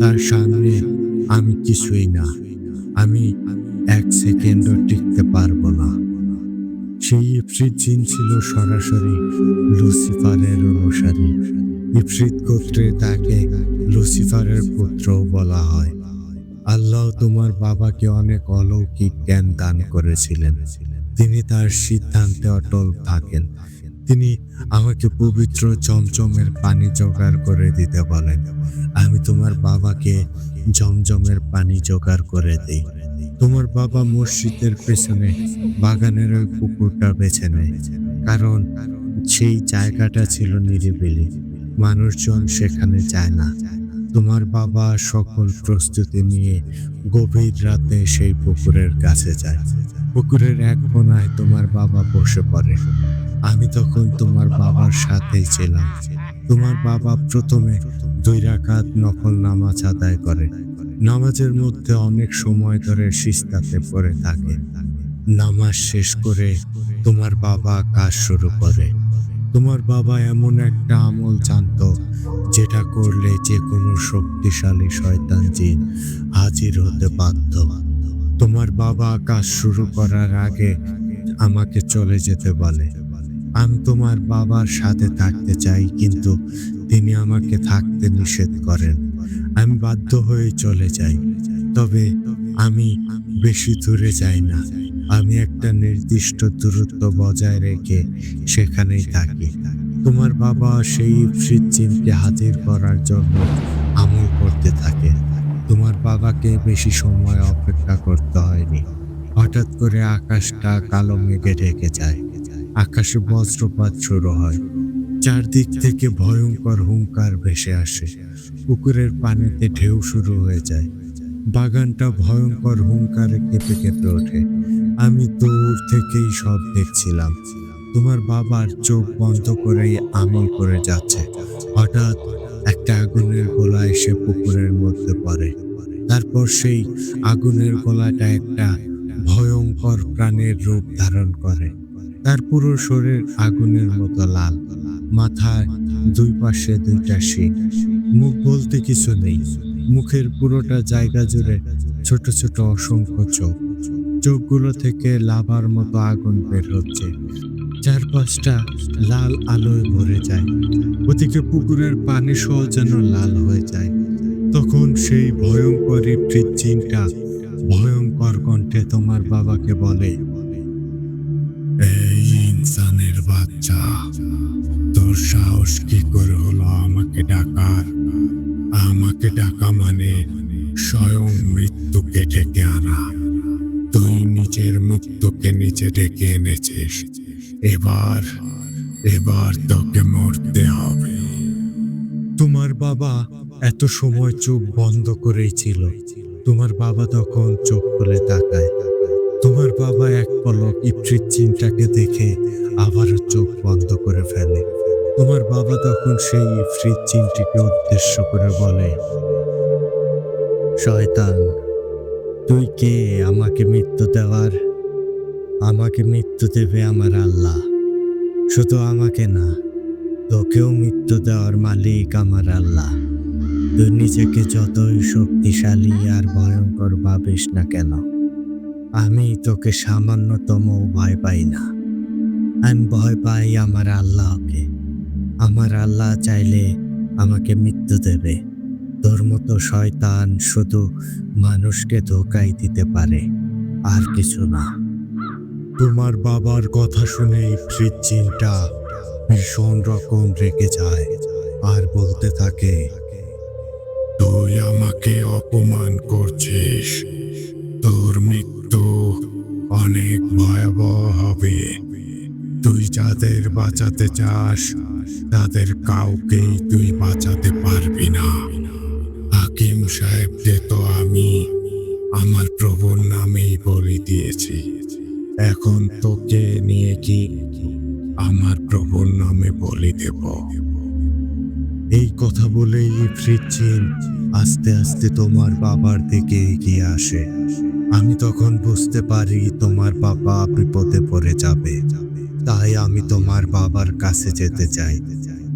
তার সামনে আমি কিছুই না। আমি 1 সেকেন্ডও টিকতে পারবো না। সেই ইফরিত জিন ছিল সরাসরি লুসিফারের অনুসারী। ইফরিত গোত্রে তাকে লুসিফারের পুত্রও বলা হয়। আল্লাহ তোমার বাবাকে অনেক অলৌকিক জ্ঞান দান করেছিলেন। তিনি তার সিদ্ধান্তে অটল থাকেন। তিনি আমাকে পবিত্র জমজমের পানি জোগাড় করে দিতে বলেন। আমি তোমার বাবাকে জমজমের পানি জোগাড় করে দিই। তোমার বাবা মসজিদের পেছনে বাগানের ওই পুকুরটা বেছে নেয়, কারণ সেই জায়গাটা ছিল নিরিবিলি, মানুষজন সেখানে যায় না। তোমার বাবা সকল প্রস্তুতি নিয়ে গভীর রাতে সেই পুকুরের কাছে যায়। পুকুরের এক কোণায় তোমার বাবা বসে পড়ে। আমি তখন তোমার বাবার সাথেই ছিলাম। তোমার বাবা প্রথমে 2 রাকাত নফল নামাজ আদায় করে। নামাজের মধ্যে অনেক সময় ধরে সিজদাতে পড়ে থাকে। নামাজ শেষ করে তোমার বাবা কাজ শুরু করে। তোমার বাবা এমন একটা আমল জানতো যেটা করলে যে কোনো শক্তিশালী শয়তান জিন হাজির হতে বাধ্য। তোমার বাবা কাজ শুরু করার আগে আমাকে চলে যেতে বলে। আমি তোমার বাবার সাথে থাকতে চাই, কিন্তু তিনি আমাকে থাকতে নিষেধ করেন। আমি বাধ্য হয়ে চলে যাই, তবে আমি বেশি দূরে যাই না। আমি একটা নির্দিষ্ট দূরত্ব বজায় রেখে সেখানেই থাকি। তোমার বাবা সেই ইফরিত জিনকে হাজির করার জন্য আমল করতে থাকে। তোমার বাবাকে বেশি সময় অপেক্ষা করতে হয়নি। হঠাৎ করে আকাশটা কালো মেঘে ঢেকে যায়। আকাশে বজ্রপাত শুরু হয়। চারদিক থেকে ভয়ঙ্কর হুঙ্কার ভেসে আসে। পুকুরের পানিতে ঢেউ শুরু হয়ে যায়। বাগানটা ভয়ঙ্কর হুঙ্কারে কেঁপে কেঁপে ওঠে। আমি দূর থেকেই সব দেখছিলাম। তোমার বাবার চোখ বন্ধ করেই আমল করে যাচ্ছে। হঠাৎ একটা আগুনের গোলা এসে পুকুরের মধ্যে পড়ে। তারপর সেই আগুনের গোলাটা একটা ভয়ঙ্কর প্রাণের রূপ ধারণ করে। তার পুরো শরীর আগুনের মতো লাল, মাথায় 2 পাশে 2টা শিং। মুখ বলতে কিছু নেই। মুখের পুরোটা জায়গা জুড়ে ছোট ছোট অসংখ্য চোখ। চোখগুলো থেকে লাভার মতো আগুন বের হচ্ছে। চারপাশটা লাল আলোয় ভরে যায়। ওদিকে পুকুরের পানি সহ যেন লাল হয়ে যায়। তখন সেই ভয়ঙ্কর ইফরিত জিনটা ভয়ঙ্কর কণ্ঠে তোমার বাবাকে বলে, এই ইনসানের বাচ্চা, তোর সাহস কি করে হলো আমাকে ডাকার? আমাকে ডাকা মানে স্বয়ং মৃত্যুকে ডেকে আনা। তুই নিজের মৃত্যুকে নিচে ডেকে এনেছিস। এবার তোকে মরতে হবে। তোমার বাবা এত সময় চোখ বন্ধ করেই ছিল। তোমার বাবা তখন চোখ খুলে তাকায়। তোমার বাবা এক পলক ইফরিত জিনটাকে দেখে আবারও চোখ বন্ধ করে ফেলে। তোমার বাবা তখন সেই ইফরিত জিনটিকে উদ্দেশ্য করে বলে, শয়তান, তুই কে আমাকে মৃত্যু দেওয়ার? আমাকে মৃত্যু দেবে আমার আল্লাহ। শুধু আমাকে না, তোকেও মৃত্যু দেওয়ার মালিক আমার আল্লাহ। তুই নিজেকে যতই শক্তিশালী আর ভয়ঙ্কর ভাবিস না কেন, আমি তোকে সামান্যতম ভয় পাই না। আমি ভয় পাই আমার আল্লাহকে। আমার আল্লাহ চাইলে আমাকে মৃত্যু দেবে। তোর মতো শয়তান শুধু মানুষকে ধোঁকাই দিতে পারে, আর কিছু না। তোমার বাবার কথা শুনে ইফরিত জিনটা ভীষণ রকম রেগে যায় আর বলতে থাকে, তুই আমাকে অপমান করছিস। তোর মৃত্যু অনেক ভয়াবহ হবে। তুই যাদের বাঁচাতে চাস তাদের কাউকেই তুই বাঁচাতে পারবি না। হাকিম সাহেবকে তো আমি আমার প্রভুর নামেই বলি দিয়েছি। এখন তোকে নিয়ে কি আমার প্রভুর নামে বলি দেব? এই কথা বলেই ইফরিত জিন আস্তে আস্তে তোমার বাবার দিকে এগিয়ে আসে। আমি তখন বুঝতে পারি তোমার বাবা বিপদে পড়ে যাবে, তাই আমি তোমার বাবার কাছে যেতে চাই,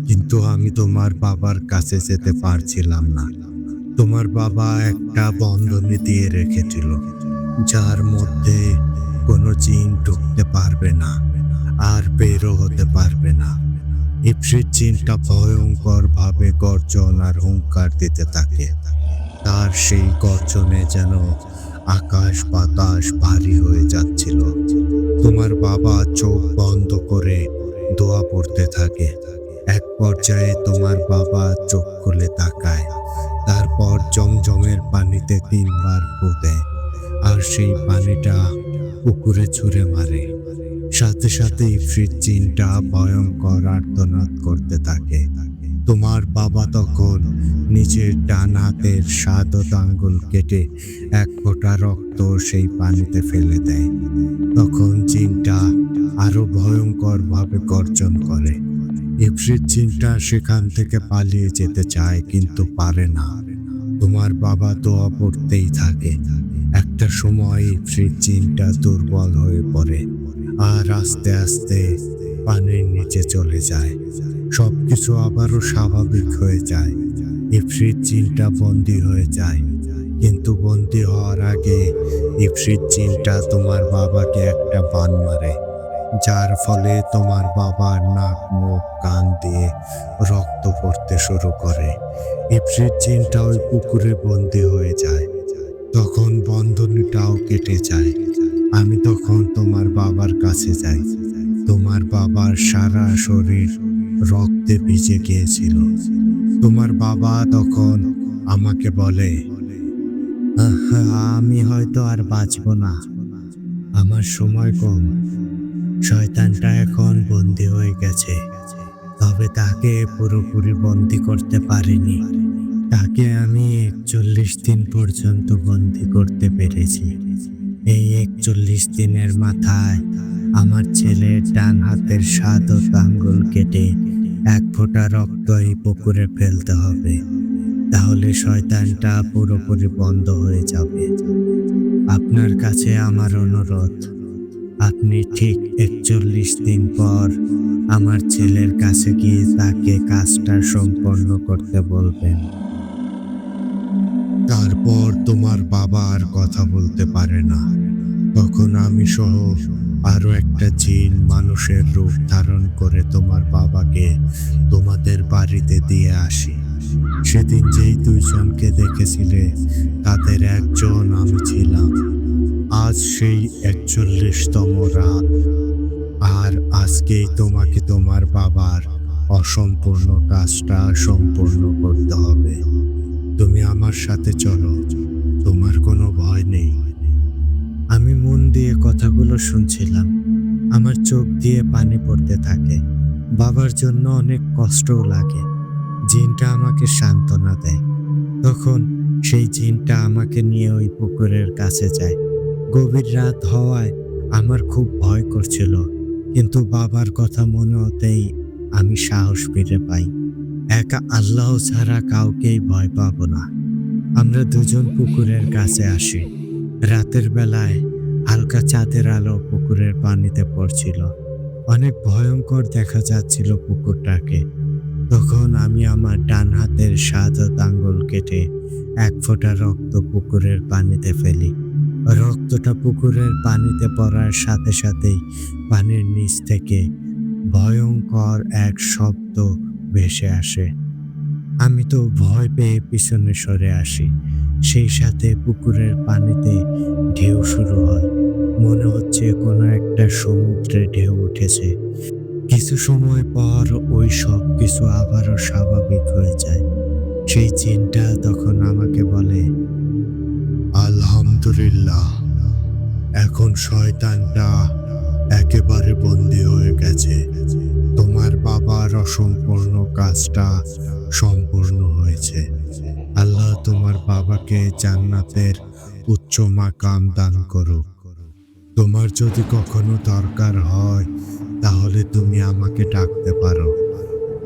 কিন্তু আমি তোমার বাবার কাছে যেতে পারছিলাম না। তোমার বাবা একটা বন্ধনী দিয়ে রেখেছিল, যার মধ্যে কোনো জিন ঢুকতে পারবে না আর বেরো হতে পারবে না। ইফরিত জিনটা ভয়ঙ্কর ভাবে গর্জন আর হুঙ্কার দিতে থাকে। তার সেই গর্জনে যেন আকাশ বাতাস ভারী হয়ে যাচ্ছিল। তোমার বাবা চোখ বন্ধ করে দোয়া পড়তে থাকে। এক পর্যায়ে তোমার বাবা চোখ খুলে তাকায়, তারপর জমজমের পানিতে 3 বার ফু দেয় আর সেই পানিটা পুকুরে ছুঁড়ে মারে। সাথে সাথে ইফরিত জিনটা ভয়ঙ্কর আর্তনাদ করতে থাকে। তোমার বাবা তখন নিজের ডান হাতের 7 আঙ্গুল কেটে 1 ফোঁটা রক্ত সেই পানিতে ফেলে দেয়। তখন জিনটা আরো ভয়ঙ্কর ভাবে গর্জন করে। ইফরিত জিনটা সেখান থেকে পালিয়ে যেতে চায়, কিন্তু পারে না। তোমার বাবা দোয়া পড়তেই থাকে। একটা সময় ইফরিত জিনটা দুর্বল হয়ে পড়ে আর আস্তে আস্তে পানির নিচে চলে যায়। সবকিছু আবারও স্বাভাবিক হয়ে যায়। ইফরিত জিনটা বন্দী হয়ে যায়, কিন্তু বন্দী হওয়ার আগে ইফরিত জিনটা তোমার বাবাকে একটা বান মারে, যার ফলে তোমার বাবার নাক মুখ কান দিয়ে রক্ত পড়তে শুরু করে। ইফরিত জিনটা ওই পুকুরে বন্দী হয়ে যায়। তখন বন্ধনীটাও কেটে যায়। আমি তখন তোমার বাবার কাছে যাই। তোমার বাবার সারা শরীর রক্তে ভিজে গিয়েছিল। তোমার বাবা তখন আমাকে বলে, আমি হয়তো আর বাঁচব না, আমার সময় কম। শয়তানটা এখন বন্দী হয়ে গেছে, তবে তাকে পুরোপুরি বন্দী করতে পারিনি। তাকে আমি 41 দিন পর্যন্ত বন্দী করতে পেরেছি। এই 41 দিনের মাথায় আমার ছেলের ডান হাতের 7 আঙ্গুল কেটে 1 ফোঁটা রক্ত এই পুকুরে ফেলতে হবে, তাহলে শয়তানটা পুরোপুরি বন্ধ হয়ে যাবে। আপনার কাছে আমার অনুরোধ, আপনি ঠিক 41 দিন পর আমার ছেলের কাছে গিয়ে তাকে কাজটা সম্পন্ন করতে বলবেন। তারপর তোমার বাবা আর কথা বলতে পারে না। তখন আমি সহ আরো একটা জিন মানুষের রূপ ধারণ করে তোমার বাবাকে তোমাদের বাড়িতে দিয়ে আসি। সেদিন যেই 2 জনকে দেখেছিলে, তাদের একজন আমি ছিলাম। আজ সেই 41তম রাত, আর আজকেই তোমাকে তোমার বাবার অসম্পূর্ণ কাজটা সম্পূর্ণ করতে হবে। তুমি আমার সাথে চলো, তোমার কোনো ভয় নেই। আমি মন দিয়ে কথাগুলো শুনছিলাম। আমার চোখ দিয়ে পানি পড়তে থাকে। বাবার জন্য অনেক কষ্টও লাগে। জিনটা আমাকে সান্ত্বনা দেয়। তখন সেই জিনটা আমাকে নিয়ে ওই পুকুরের কাছে যায়। গভীর রাত হওয়ায় আমার খুব ভয় করছিল, কিন্তু বাবার কথা মনে হতেই আমি সাহস ফিরে পাই। একা আল্লাহ ছাড়া কাউকেই ভয় পাবো না। আমরা 2 জন পুকুরের কাছে আসি। রাতের বেলায় হালকা চাঁদের আলো পুকুরের পানিতে পড়ছিল। অনেক ভয়ঙ্কর দেখা যাচ্ছিল পুকুরটাকে। তখন আমি আমার ডান হাতের 7 আঙ্গুল কেটে 1 ফোঁটা রক্ত পুকুরের পানিতে ফেলি। রক্তটা পুকুরের পানিতে পড়ার সাথে সাথেই পানির নিচ থেকে ভয়ঙ্কর এক শব্দ ভেসে আসে। আমি তো ভয় পেয়ে পিছনে সরে আসি। সেই সাথে পুকুরের পানিতে ঢেউ শুরু হয়। মনে হচ্ছে কোনো একটা সমুদ্রে ঢেউ উঠেছে। কিছু সময় পর ওই সব কিছু আবারও স্বাভাবিক হয়ে যায়। সেই জিনটা তখন আমাকে বলে, আলহামদুলিল্লাহ, এখন শয়তানটা একেবারে বন্দী হয়ে গেছে। তোমার বাবার অসম্পূর্ণ কাজটা সম্পূর্ণ হয়েছে। আল্লাহ তোমার বাবাকে জান্নাতের উচ্চ মাকাম দান করুক। তোমার যদি কখনো দরকার হয়, তাহলে তুমি আমাকে ডাকতে পারো।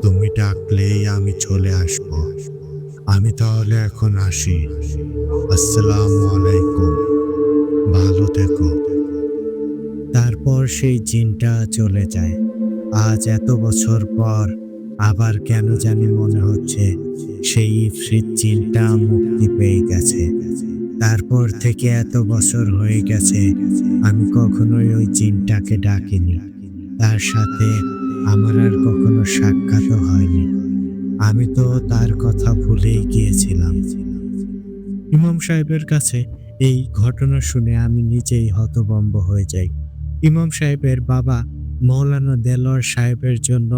তুমি ডাকলেই আমি চলে আসব। আমি তাহলে এখন আসি। আসসালামু আলাইকুম। ভালো থেকো। তারপর সেই জিনটা চলে যায়। আজ এত বছর পর আবার কেন জানি মনে হচ্ছে সেই ইফরিত জিনটা মুক্তি পেয়ে গেছে। তারপর থেকে এত বছর হয়ে গেছে আমি কখনোই ওই জিনটাকে ডাকিনি। তার সাথে আমার আর কখনো সাক্ষাৎও হয়নি। আমি তো তার কথা ভুলেই গিয়েছিলাম। ইমাম সাহেবের কাছে এই ঘটনা শুনে আমি নিজেই হতভম্ব হয়ে যাই। ইমাম সাহেবের বাবা মৌলানা দেলোয়ার সাহেবের জন্য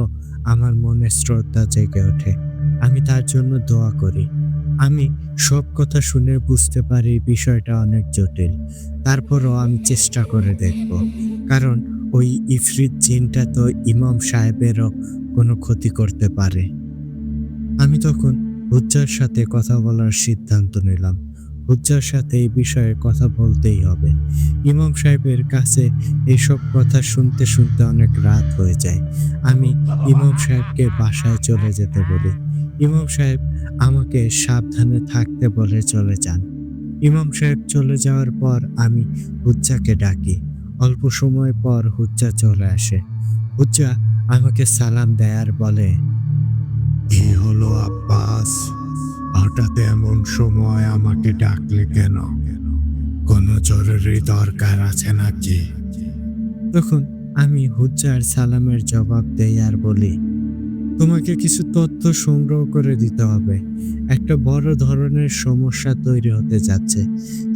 আমার মনে শ্রদ্ধা জেগে ওঠে। আমি তার জন্য দোয়া করি। আমি সব কথা শুনে বুঝতে পারি বিষয়টা অনেক জটিল। তারপরও আমি চেষ্টা করে দেখব। কারণ ওই ইফরিত জিনটা তো ইমাম সাহেবেরও কোনো ক্ষতি করতে পারে। আমি তখন হুজ্জার সাথে কথা বলার সিদ্ধান্ত নিলাম। হুজ্জার সাথে এই বিষয়ে কথা বলতেই হবে। ইমাম সাহেবের কাছে এইসব কথা শুনতে শুনতে অনেক রাত হয়ে যায়। আমি ইমাম সাহেবকে বাসায় চলে যেতে বলি। ইমাম সাহেব আমাকে সাবধানে থাকতে বলে চলে যান। ইমাম সাহেব চলে যাওয়ার পর আমি হুজ্জাকে ডাকি। অল্প সময় পর হুজ্জা চলে আসে। হুজ্জা আমাকে সালাম দেয় আর বলে, কি হলো আব্বাস? হঠাৎ এমন সময় আমাকে ডাকলে কেন? কোনো জরুরি দরকার আছে নাকি? তখন আমি হুজ্জার সালামের জবাব দেই আর বলি, তোমাকে কিছু তথ্য সংগ্রহ করে দিতে হবে। একটা বড় ধরনের সমস্যা তৈরি হতে যাচ্ছে,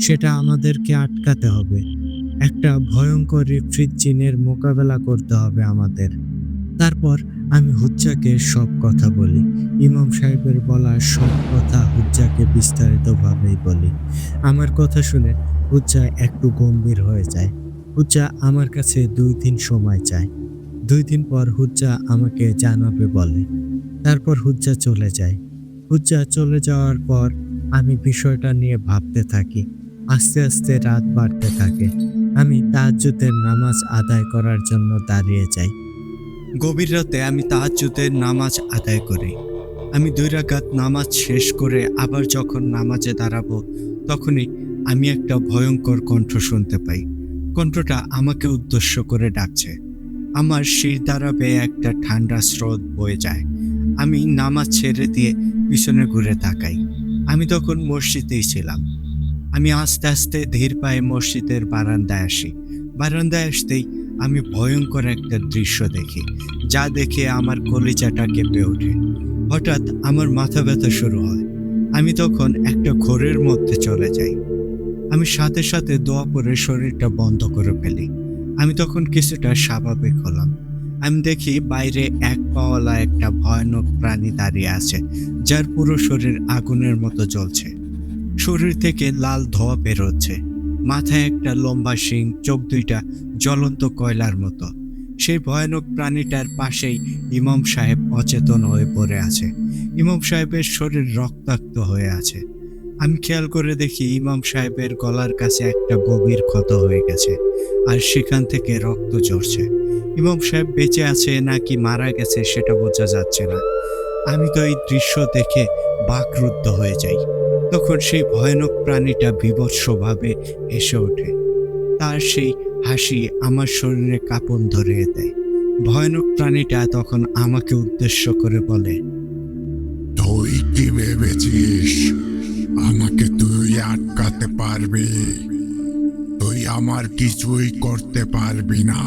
সেটা আমাদেরকে আটকাতে হবে। একটা ভয়ঙ্কর ইফরিত জিনের মোকাবেলা করতে হবে আমাদের। তারপর আমি হুজ্জাকে সব কথা বলি। ইমাম সাহেবের বলা সব কথা হুজ্জাকে বিস্তারিতভাবেই বলি। আমার কথা শুনে হুজ্জা একটু গম্ভীর হয়ে যায়। হুজ্জা আমার কাছে 2 দিন সময় চায়। 2 দিন পর হুজ্জা আমাকে জানাবে বলে। তারপর হুজ্জা চলে যায়। হুজ্জা চলে যাওয়ার পর আমি বিষয়টা নিয়ে ভাবতে থাকি। আস্তে আস্তে রাত বাড়তে থাকে। আমি তাহাজ্জুদের নামাজ আদায় করার জন্য দাঁড়িয়ে যাই। গভীর রাতে আমি তাহাজ্জুদের নামাজ আদায় করি। আমি 2 রাকাত নামাজ শেষ করে আবার যখন নামাজে দাঁড়াবো, তখনই আমি একটা ভয়ঙ্কর কণ্ঠ শুনতে পাই। কণ্ঠটা আমাকে উদ্দেশ্য করে ডাকছে। আমার শির দ্বারা বেয়ে একটা ঠান্ডা স্রোত বয়ে যায়। আমি নামাজ ছেড়ে দিয়ে পিছনে ঘুরে তাকাই। আমি তখন মসজিদেই ছিলাম। আমি আস্তে আস্তে ধীর পায়ে মসজিদের বারান্দায় আসি। বারান্দায় আসতেই আমি ভয়ঙ্কর একটা দৃশ্য দেখি, যা দেখে আমার কলিজাটা কেঁপে ওঠে। হঠাৎ আমার মাথা ব্যথা শুরু হয়। আমি তখন একটা ঘোরের মধ্যে চলে যাই। আমি সাথে সাথে দোয়া পড়ে শরীরটা বন্ধ করে ফেলি। আমি তখন কিছুটা স্বাভাবিক হলাম। আমি দেখি বাইরে এক পাওয়ালা একটা ভয়ানক প্রাণী দাঁড়িয়ে আছে, যার পুরো শরীর আগুনের মতো জ্বলছে। শরীর থেকে লাল ধোঁয়া বেরোচ্ছে। মাথায় একটা লম্বা শিং, চোখ 2টা জ্বলন্ত কয়লার মতো। সেই ভয়ানক প্রাণীটার পাশেই ইমাম সাহেব অচেতন হয়ে পড়ে আছে। ইমাম সাহেবের শরীর রক্তাক্ত হয়ে আছে। আমি খেয়াল করে দেখি ইমাম সাহেবের গলার কাছে একটা গভীর ক্ষত হয়ে গেছে, আর সেখান থেকে রক্ত ঝরছে। ইমাম সাহেব বেঁচে আছে নাকি মারা গেছে সেটা বোঝা যাচ্ছে না। আমি তো এই দৃশ্য দেখে বাকরুদ্ধ হয়ে যাই। তখন সেই ভয়ানক প্রাণীটা বীভৎসভাবে হেসে ওঠে। তার সেই হাসি আমার শরীরে কাঁপন ধরিয়ে দেয়। ভয়ানক প্রাণীটা তখন আমাকে উদ্দেশ্য করে বলে, তুই কি ভেবেছিস আমাকে তুই আটকাতে পারবি? তুই আমার কিছুই করতে পারবি না।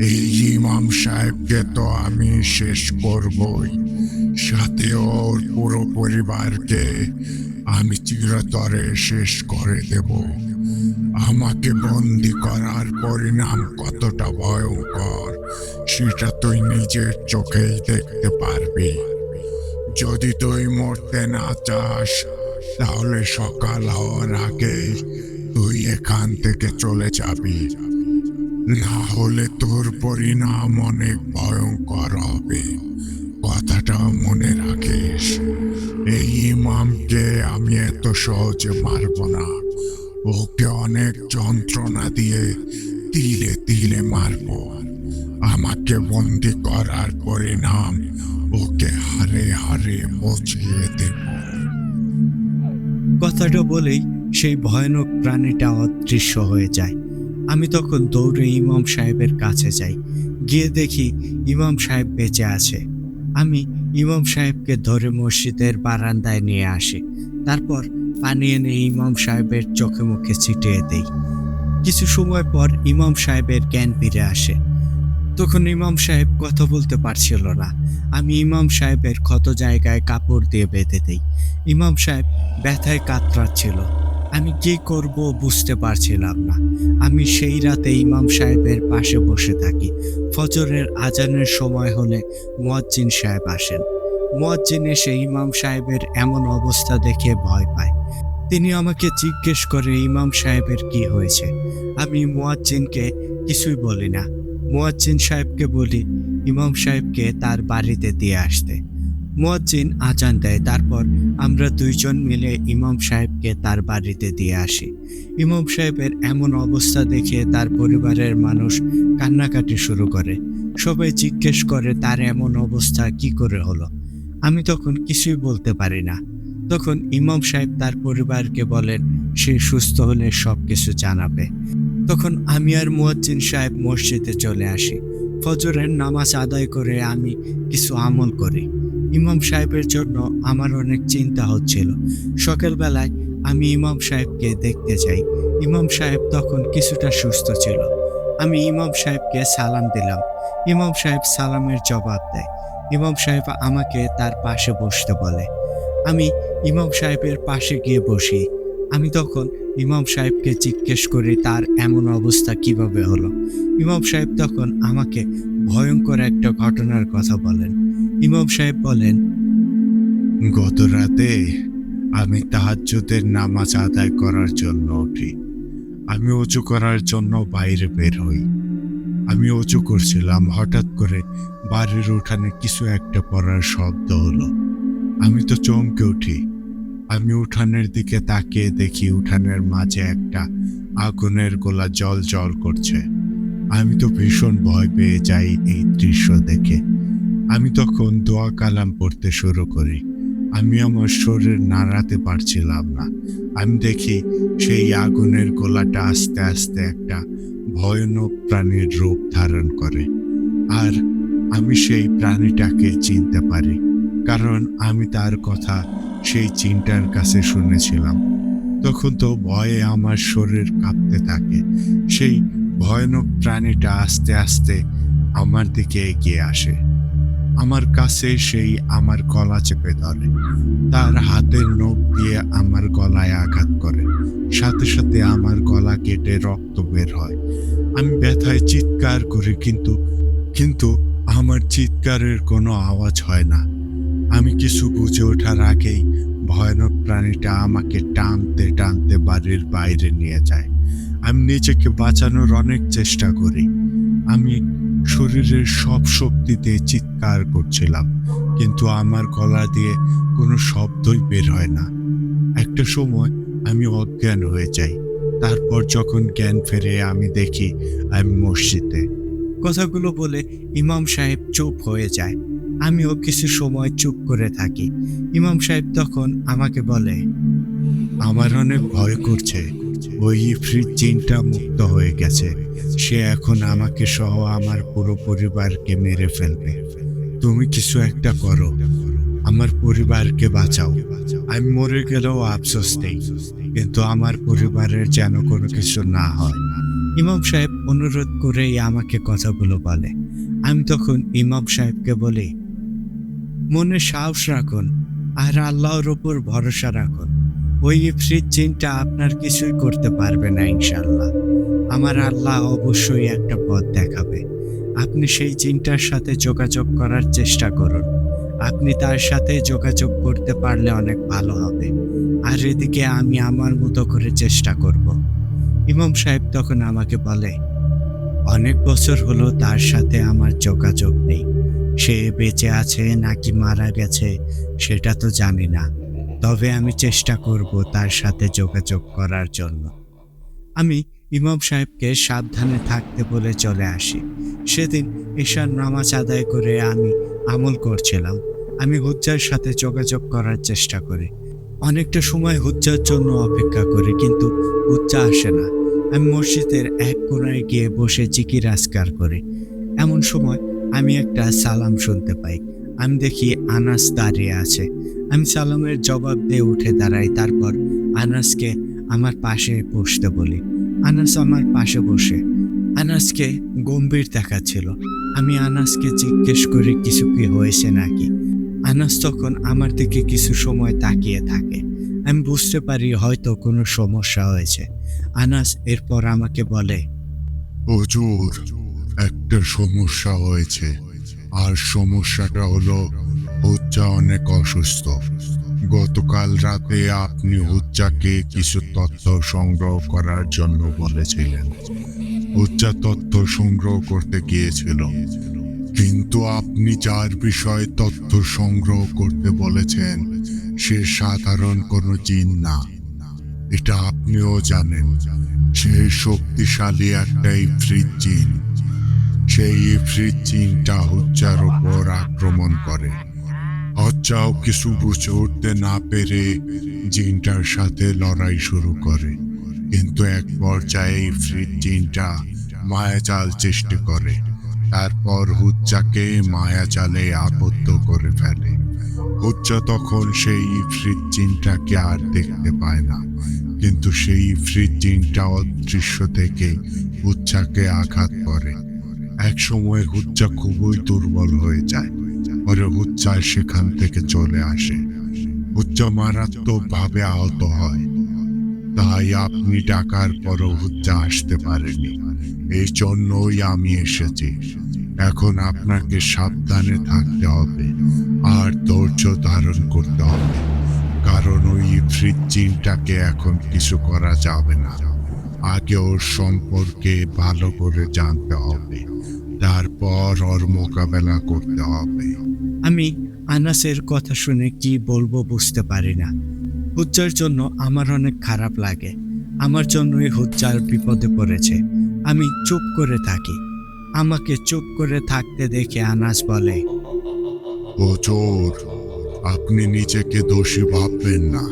এই ইমাম সাহেবকে তো আমি শেষ করবই, সাথে ওর পুরো পরিবারকে আমি চিরতরে শেষ করে দেব। আমাকে বন্দি করার পরিণাম কতটা ভয়ঙ্কর সেটা তুই নিজের চোখেই দেখতে পারবি। যদি তুই মরতে না চাস, তাহলে সকাল হওয়ার আগে তুই এখান থেকে চলে যাবি, না হলে তোর পরিণাম অনেক ভয়ঙ্কর হবে। কথাটা মনে রাখিস। এই ইমামকে আমি এত সহজে মারব না। ওকে অনেক যন্ত্রণা দিয়ে তিলে তিলে মারব। আমার আমাকে বন্দি করার পরিণাম ওকে হারে হারে বুঝিয়ে দেব। কথাটা বলেই সেই ভয়ানক প্রাণীটা অদৃশ্য হয়ে যায়। আমি তখন দৌড়ে ইমাম সাহেবের কাছে যাই, গিয়ে দেখি ইমাম সাহেব বেঁচে আছে। আমি ইমাম সাহেবকে ধরে মসজিদের বারান্দায় নিয়ে আসি, তারপর পানি এনে ইমাম সাহেবের চোখে মুখে ছিটিয়ে দেই। কিছু সময় পর ইমাম সাহেবের জ্ঞান ফিরে আসে। তখন ইমাম সাহেব কথা বলতে পারছিল না। আমি ইমাম সাহেবের ক্ষত জায়গায় কাপড় দিয়ে বেঁধে দেই। ইমাম সাহেব ব্যথায় কাতরাচ্ছিল। আমি কি করব বুঝতে পারছিলাম না। আমি সেই রাতে ইমাম সাহেবের পাশে বসে থাকি। ফজরের আজানের সময় হলে মুয়াজ্জিন সাহেব আসেন। মুয়াজ্জিন এসে ইমাম সাহেবের এমন অবস্থা দেখে ভয় পায়। তিনি আমাকে জিজ্ঞেস করে ইমাম সাহেবের কি হয়েছে। আমি মুয়াজ্জিনকে কিছুই বলি না। মুয়াজ্জিন সাহেবকে বলি ইমাম সাহেবকে তার বাড়িতে দিয়ে আসতে। মুয়াজ্জিন আজান দেয়, তারপর আমরা দুইজন মিলে ইমাম সাহেবকে তার বাড়িতে দিয়ে আসি। ইমাম সাহেবের এমন অবস্থা দেখে তার পরিবারের মানুষ কান্নাকাটি শুরু করে। সবাই জিজ্ঞেস করে তার এমন অবস্থা কি করে হলো। আমি তখন কিছুই বলতে পারি না। তখন ইমাম সাহেব তার পরিবারকে বলেন সে সুস্থ হলে সবকিছু জানাবে। তখন আমি আর মুয়াজ্জিন সাহেব মসজিদে চলে আসি। ফজরের নামাজ আদায় করে আমি কিছু আমল করি। ইমাম সাহেবের জন্য আমার অনেক চিন্তা হচ্ছিল। সকালবেলায় আমি ইমাম সাহেবকে দেখতে যাই। ইমাম সাহেব তখন কিছুটা সুস্থ ছিল। আমি ইমাম সাহেবকে সালাম দিলাম। ইমাম সাহেব সালামের জবাব দেয়। ইমাম সাহেব আমাকে তার পাশে বসতে বলে। আমি ইমাম সাহেবের পাশে গিয়ে বসি। আমি তখন ইমাম সাহেবকে জিজ্ঞেস করি তার এমন অবস্থা কিভাবে হলো। ইমাম সাহেব তখন আমাকে ভয়ঙ্কর একটা ঘটনার কথা বলেন। ইমাম সাহেব বলেন, গত রাতে আমি তাহাজ্জুদের নামাজ আদায় করার জন্য উঠি। আমি অজু করার জন্য বাইরে বের হই। আমি অজু করছিলাম, হঠাৎ করে বাড়ির উঠানে কিছু একটা পড়ার শব্দ হলো। আমি তো চমকে উঠি। আমি উঠানের দিকে তাকিয়ে দেখি উঠানের মাঝে একটা আগুনের গোলা জল জল করছে। আমি তো ভীষণ ভয় পেয়ে যাই এই দৃশ্য দেখে। আমি তখন দোয়া কালাম পড়তে শুরু করি। আমি আমার শরীর নাড়াতে পারছিলাম না। আমি দেখি সেই আগুনের গোলাটা আস্তে আস্তে একটা ভয়ানক প্রাণীর রূপ ধারণ করে। আর আমি সেই প্রাণীটাকে চিনতে পারি, কারণ আমি তার কথা সেই চিন্তার কাছে শুনেছিলাম। তখন তো ভয়ে আমার শরীর কাঁপতে থাকে। সেই ভয়ানক প্রাণীটা আস্তে আস্তে আমার দিকে এগিয়ে আসে। আমার কাছে সেই আমার গলা চেপে ধরে। তার হাতের নখ দিয়ে আমার গলায় আঘাত করে। সাথে সাথে আমার গলা কেটে রক্ত বের হয়। আমি ব্যথায় চিৎকার করি, কিন্তু আমার চিৎকারের কোনো আওয়াজ হয় না। আমি কিছু বুঝে ওঠার আগেই ভয়ানক প্রাণীটা আমাকে টানতে টানতে বাড়ির বাইরে নিয়ে যায়। আমি নিজেকে বাঁচানোর অনেক চেষ্টা করি। আমি শরীরের সব শক্তি দিয়ে চিৎকার করছিলাম, কিন্তু আমার গলা দিয়ে কোনো শব্দই বের হয় না। একটা সময় আমি অজ্ঞান হয়ে যাই। তারপর যখন জ্ঞান ফেরে আমি দেখি আমি মসজিদে। কথাগুলো বলে ইমাম সাহেব চুপ হয়ে যায়। আমিও কিছু সময় চুপ করে থাকি। ইমাম সাহেব তখন আমাকে বলে, আমার অনেক ভয় করছে। ওই ইফরিত জিনটা মুক্ত হয়ে গেছে। সে এখন আমাকে সহ আমার পুরো পরিবারকে মেরে ফেলবে। তুমি কিছু একটা করো, আমার পরিবারকে বাঁচাও। আমি মরে গেলেও আফসোস নেই, কিন্তু আমার পরিবারের যেন কোনো কিছু না হয়। ইমাম সাহেব অনুরোধ করেই আমাকে কথাগুলো বলে। আমি তখন ইমাম সাহেবকে বলি, মনে সাহস রাখুন আর আল্লাহর ওপর ভরসা রাখুন। ওই ইফরিত জিনটা আপনার কিছুই করতে পারবে না ইনশাআল্লাহ। আমার আল্লাহ অবশ্যই একটা পথ দেখাবে। আপনি সেই জিনটার সাথে যোগাযোগ করার চেষ্টা করুন। আপনি তার সাথে যোগাযোগ করতে পারলে অনেক ভালো হবে। আর এদিকে আমি আমার মতো করে চেষ্টা করব। ইমাম সাহেব তখন আমাকে বলে, অনেক বছর হলো তার সাথে আমার যোগাযোগ নেই। সে বেঁচে আছে নাকি মারা গেছে সেটা তো জানি না, তবে আমি চেষ্টা করব তার সাথে যোগাযোগ করার জন্য। আমি ইমাম সাহেবকে সাবধানে থাকতে বলে চলে আসি। সেদিন ঈশার নামাজ আদায় করে আমি আমল করছিলাম। আমি হুজ্জার সাথে যোগাযোগ করার চেষ্টা করি। অনেকটা সময় হুজ্জার জন্য অপেক্ষা করি, কিন্তু হুজ্জা আসে না। আমি মসজিদের এক কোণায় গিয়ে বসে জিকির আজকার করি। এমন সময় আমি একটা সালাম শুনতে পাই। আমি দেখি আনাস দাঁড়িয়ে আছে। আমি সালামের জবাব দিয়ে উঠে দাঁড়াই। তারপর আনাসকে আমার পাশে বসতে বলি। আনাস আমার পাশে বসে। আনাসকে গম্ভীর দেখাচ্ছিল। আমি আনাসকে জিজ্ঞেস করি কিছু কি হয়েছে নাকি। আনাস তখন আমার দিকে কিছু সময় তাকিয়ে থাকে। আমি বুঝতে পারি হয়তো কোনো সমস্যা হয়েছে। আনাস এরপর আমাকে বলে, হুজুর, একটা সমস্যা হয়েছে। আর সমস্যাটা হলো হুজ্জা অনেক অসুস্থ। গতকাল রাতে আপনি হুজ্জাকে কিছু তথ্য সংগ্রহ করার জন্য বলেছিলেন। হুজ্জা তথ্য সংগ্রহ করতে গিয়েছিল, কিন্তু আপনি যার বিষয়ে তথ্য সংগ্রহ করতে বলেছেন সে সাধারণ কোনো জিন না। এটা আপনিও জানেন। সে শক্তিশালী একটা ইফরিত জিন। সেই ইফরিত জিনটা হুজ্জার উপর আক্রমণ করে। হুজ্জাও কিছু বুঝে উঠতে না পেরে জিনটার সাথে লড়াই শুরু করে, কিন্তু এক পর্যায়ে ইফরিত জিনটা মায়াজাল সৃষ্টি করে। তারপর হুজ্জাকে মায়াজালে আবদ্ধ করে ফেলে। হুজ্জা তখন সেই ইফরিত জিনটাকে আর দেখতে পায় না, কিন্তু সেই ইফরিত জিনটা অদৃশ্য থেকে হুজ্জাকে আঘাত করে। এক সময় হুজ্জা খুবই দুর্বল হয়ে যায়। পরে হুজ্জা সেখান থেকে চলে আসে। হুজ্জা মারাত্মকভাবে আহত হয়। তাই আপনি ডাকার পরও হুজ্জা আসতে পারেনি। এই জন্যই আমি এসেছি। এখন আপনাকে সাবধানে থাকতে হবে আর ধৈর্য ধারণ করতে হবে, কারণ ওই ইফরিত জিনটাকে এখন কিছু করা যাবে না। আগে ওর সম্পর্কে ভালো করে জানতে হবে, তারপর ওর মোকাবেলা করতে হবে। আমি আনাসের কথা শুনে কি বলবো বুঝতে পারি না। হুজ্জার জন্য আমার অনেক খারাপ লাগে। আমার জন্যই হুজ্জার বিপদে পড়েছে। আমি চুপ করে থাকি। আমাকে চুপ করে থাকতে দেখে আনাস বলে, হুজুর, আপনি নিজেকে দোষী ভাববেন না।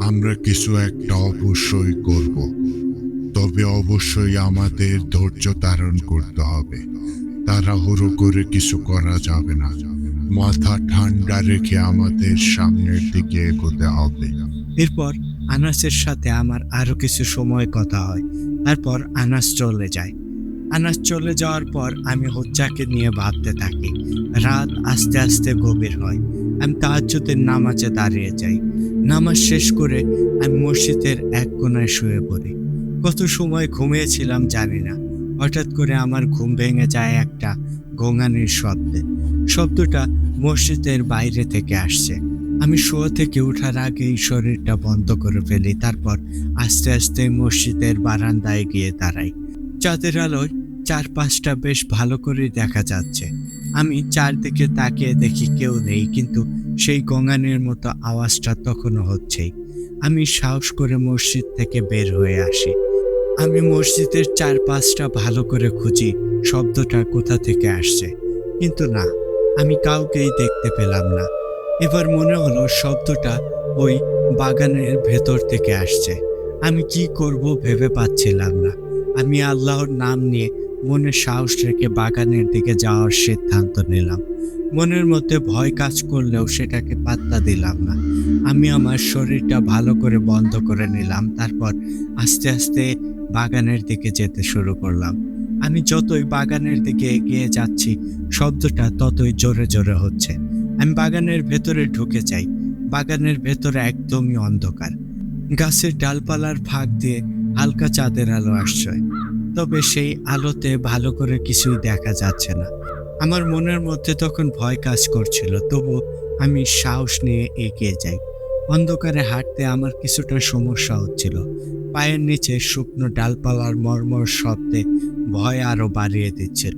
আমরা কিছু একটা অবশ্যই করব, তবে অবশ্যই আমাদের ধৈর্য ধারণ করতে হবে। তাড়াহুড়ো করে কিছু করা যাবে না। মাথা ঠান্ডা রেখে আমাদের সামনের দিকে এগোতে হবে। এরপর আনাসের সাথে আমার আরো কিছু সময় কথা হয়। তারপর আনাস চলে যায়। আনাস চলে যাওয়ার পর আমি হুজ্জাকে নিয়ে ভাবতে থাকি। রাত আস্তে আস্তে গভীর হয়। আমি তাহাজ্জুদের নামাজে দাঁড়িয়ে যাই। নামাজ শেষ করে আমি মসজিদের এক কোণায় শুয়ে পড়ি। কত সময় ঘুমিয়েছিলাম জানি না। হঠাৎ করে আমার ঘুম ভেঙে যায় একটা গোঙানির শব্দে। শব্দটা মসজিদের বাইরে থেকে আসছে। আমি শোয়া থেকে ওঠার আগেই শরীরটা বন্ধ করে ফেলি। তারপর আস্তে আস্তে মসজিদের বারান্দায় গিয়ে দাঁড়াই। চাঁদের আলোয় চারপাশটা বেশ ভালো করে দেখা যাচ্ছে। আমি চারদিকে তাকিয়ে দেখি কেউ নেই, কিন্তু সেই গঙ্গানির মতো আওয়াজটা তখনও হচ্ছেই। আমি সাহস করে মসজিদ থেকে বের হয়ে আসি। আমি মসজিদের চারপাশটা ভালো করে খুঁজি শব্দটা কোথা থেকে আসছে, কিন্তু না, আমি কাউকেই দেখতে পেলাম না। এবার মনে হলো শব্দটা ওই বাগানের ভেতর থেকে আসছে। আমি কি করব ভেবে পাচ্ছিলাম না। আমি আল্লাহর নাম নিয়ে মনে সাহস রেখে বাগানের দিকে যাওয়ার সিদ্ধান্ত নিলাম। মনের মধ্যে ভয় কাজ করলেও সেটাকে পাত্তা দিলাম না। আমি আমার শরীরটা ভালো করে বন্ধ করে নিলাম। তারপর আস্তে আস্তে বাগানের দিকে যেতে শুরু করলাম। আমি যতই বাগানের দিকে এগিয়ে যাচ্ছি শব্দটা ততই জোরে জোরে হচ্ছে। আমি বাগানের ভেতরে ঢুকে যাই। বাগানের ভেতরে একদমই অন্ধকার। গাছের ডালপালার ফাঁক দিয়ে হালকা চাঁদের আলো আসছে, তবে সেই আলোতে ভালো করে কিছুই দেখা যাচ্ছে না। আমার মনের মধ্যে তখন ভয় কাজ করছিল, তবু আমি সাহস নিয়ে এগিয়ে যাই। অন্ধকারে হাঁটতে আমার কিছুটা সমস্যা হচ্ছিল। পায়ের নিচে শুকনো ডালপালার মর্মর শব্দে ভয় আরো বাড়িয়ে দিচ্ছিল।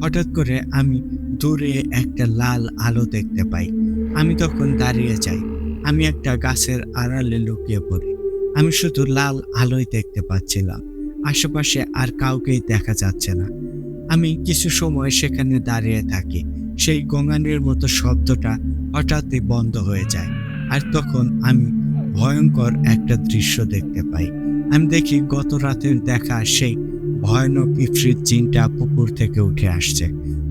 হঠাৎ করে আমি দূরে একটা লাল আলো দেখতে পাই। আমি তখন দাঁড়িয়ে যাই। আমি একটা গাছের আড়ালে লুকিয়ে পড়ি। আমি শুধু লাল আলোই দেখতে পাচ্ছিলাম। আশেপাশে আর কাউকেই দেখা যাচ্ছে না। আমি কিছু সময় সেখানে দাঁড়িয়ে থাকি। সেই গোঙানির মতো শব্দটা হঠাৎই বন্ধ হয়ে যায়। আর তখন আমি ভয়ঙ্কর একটা দৃশ্য দেখতে পাই। আমি দেখি গত রাতের দেখা সেই ভয়ানক ইফরিত জিনটা পুকুর থেকে উঠে আসছে।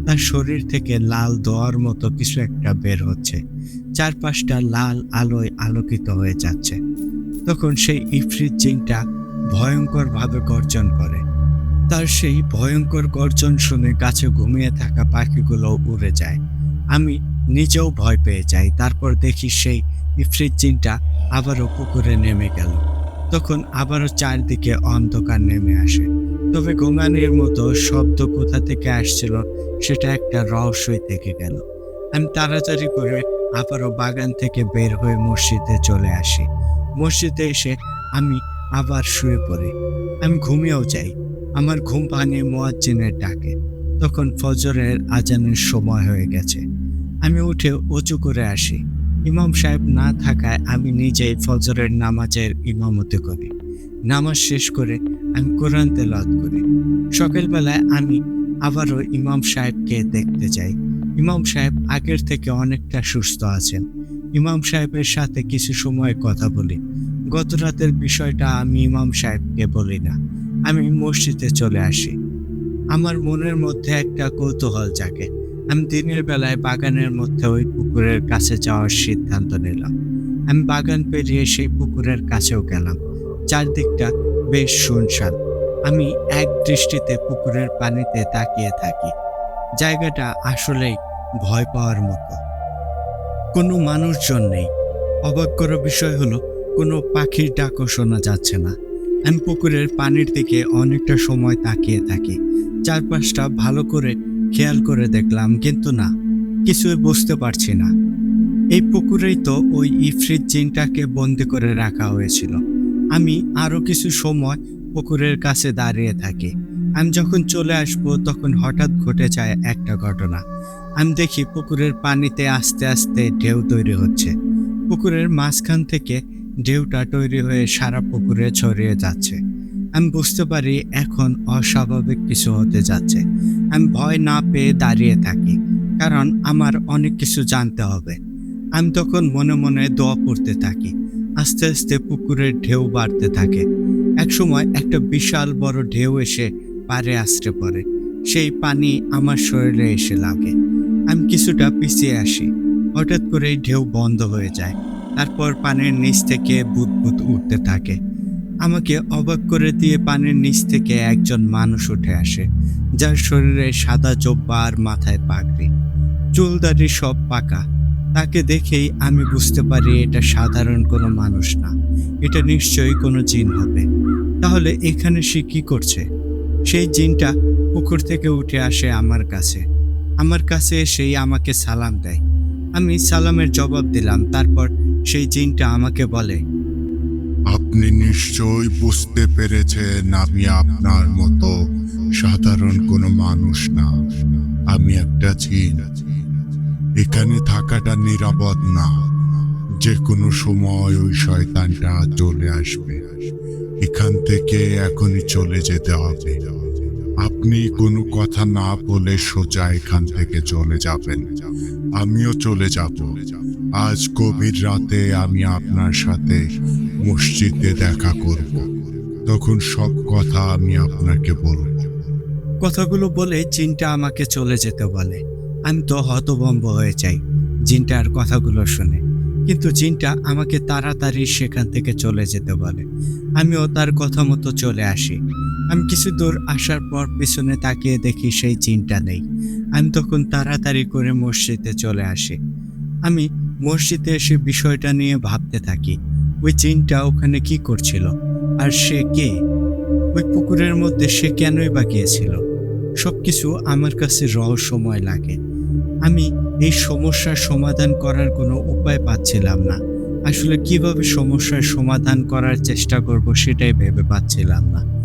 তার শরীর থেকে লাল দোয়ার মতো কিছু একটা বের হচ্ছে। চারপাশটা লাল আলোয় আলোকিত হয়ে যাচ্ছে। তখন সেই ইফরিত জিনটা ভয়ঙ্করভাবে গর্জন করে। তার সেই ভয়ঙ্কর গর্জন শুনে গাছে ঘুমিয়ে থাকা পাখিগুলো উড়ে যায়। আমি নিজেও ভয় পেয়ে যাই। তারপর দেখি সেই ইফরিত জিনটা আবারও পুকুরে নেমে গেল। তখন আবারও চারদিকে অন্ধকার নেমে আসে। তবে গোঙানির মতো শব্দ কোথা থেকে আসছিল সেটা একটা রহস্যই থেকে গেল। আমি তাড়াতাড়ি করে আবারও বাগান থেকে বের হয়ে মসজিদে চলে আসি। মসজিদে এসে আমি আবার শুয়ে পড়ি। আমি ঘুমিয়েও যাই। আমার ঘুম ভাঙে মুয়াজ্জিনের ডাকে। তখন ফজরের আজানের সময় হয়ে গেছে। আমি উঠে অজু করে আসি। ইমাম সাহেব না থাকায় আমি নিজেই ফজরের নামাজের ইমামতি করি। নামাজ শেষ করে আমি কোরআন তেলাওয়াত করি। সকালবেলায় আমি আবারও ইমাম সাহেবকে দেখতে যাই। ইমাম সাহেব আগের থেকে অনেকটা সুস্থ আছেন। ইমাম সাহেবের সাথে কিছু সময় কথা বলি। গত রাতের বিষয়টা আমি ইমাম সাহেবকে বলি না। আমি মসজিদে চলে আসি। আমার মনের মধ্যে একটা কৌতূহল জাগে। আমি দিনের বেলায় বাগানের মধ্যে ওই পুকুরের কাছে যাওয়ার সিদ্ধান্ত নিলাম। আমি বাগান পেরিয়ে সেই পুকুরের কাছেও গেলাম। চারদিকটা বেশ শুনশান। আমি এক দৃষ্টিতে পুকুরের পানিতে তাকিয়ে থাকি। জায়গাটা আসলেই ভয় পাওয়ার মতো। কোনো মানুষজন নেই। অবাক করা বিষয় হলো কোনো পাখির ডাকও শোনা যাচ্ছে না। আমি পুকুরের পানির দিকে অনেকটা সময় তাকিয়ে থাকি। চারপাশটা ভালো করে খেয়াল করে দেখলাম, কিন্তু না, কিছুই বুঝতে পারছি না। এই পুকুরেই তো ওই ইফরিত জিনটাকে বন্দি করে রাখা হয়েছিল। আমি আরো কিছু সময় পুকুরের কাছে দাঁড়িয়ে থাকি। আমি যখন চলে আসবো তখন হঠাৎ ঘটে যায় একটা ঘটনা। আমি দেখি পুকুরের পানিতে আস্তে আস্তে ঢেউ তৈরি হচ্ছে। পুকুরের মাঝখান থেকে ঢেউটা তৈরি হয়ে সারা পুকুরে ছড়িয়ে যাচ্ছে। আমি বুঝতে পারি এখন অস্বাভাবিক কিছু হতে যাচ্ছে। আমি ভয় না পেয়ে দাঁড়িয়ে থাকি, কারণ আমার অনেক কিছু জানতে হবে। আমি তখন মনে মনে দোয়া পড়তে থাকি। আস্তে আস্তে পুকুরের ঢেউ বাড়তে থাকে। একসময় একটা বিশাল বড় ঢেউ এসে পাড়ে আছড়ে পড়ে। সেই পানি আমার শরীরে এসে লাগে। আমি কিছুটা পিছিয়ে আসি। হঠাৎ করেই ঢেউ বন্ধ হয়ে যায়। তারপর পানির নিচ থেকে বুদবুদ উঠতে থাকে। আমাকে অবাক করে দিয়ে পানির নিচ থেকে একজন মানুষ উঠে আসে, যার শরীরে সাদা জোব্বা আর মাথায় পাগড়ি, চুলদাড়ি সব পাকা। তাকে দেখেই আমি বুঝতে পারি এটা সাধারণ কোনো মানুষ না, এটা নিশ্চয়ই কোনো জিন হবে। তাহলে এখানে সে কি করছে? সেই জিনটা পুকুর থেকে উঠে আসে আমার কাছে এসেই আমাকে সালাম দেয়। আমি সালামের জবাব দিলাম। তারপর সেই জিনটা আমাকে বলে, আপনি নিশ্চয়ই বুঝতে পেরেছেন আমি আপনার মতো সাধারণ কোনো মানুষ না। আমি একটা জিন। এখানে থাকাটা নিরাপদ না। যে কোনো সময় ওই শয়তানটা চলে আসবে। এখান থেকে এখনই চলে যেতে হবে। আপনি কোনো কথা না বলে সোজা এখান থেকে চলে যাবেন। আমিও চলে যাব। আজ গভীর রাতে আমি আপনার সাথে মসজিদে দেখা করব। তখন সব কথা আমি আপনাকে বলবো। কথাগুলো বলে জিনটা আমাকে চলে যেতে বলে। আমি তো হতভম্ব হয়ে যাই জিনটার কথাগুলো শুনে। কিন্তু জিনটা আমাকে তাড়াতাড়ি সেখান থেকে চলে যেতে বলে। আমিও তার কথা মতো চলে আসি। আমি কিছু দূর আসার পর পিছনে তাকিয়ে দেখি সেই জিনটা নেই। আমি তখন তাড়াতাড়ি করে মসজিদে চলে আসি। আমি মসজিদে এসে বিষয়টা নিয়ে ভাবতে থাকি, ওই জিনটা ওখানে কি করছিল, আর সে কে? ওই পুকুরের মধ্যে সে কেনই বা গিয়েছিল? সবকিছু আমার কাছে রহস্যময় লাগে। আমি এই সমস্যার সমাধান করার কোনো উপায় পাচ্ছিলাম না। আসলে কিভাবে সমস্যার সমাধান করার চেষ্টা করব সেটাই ভেবে পাচ্ছিলাম না।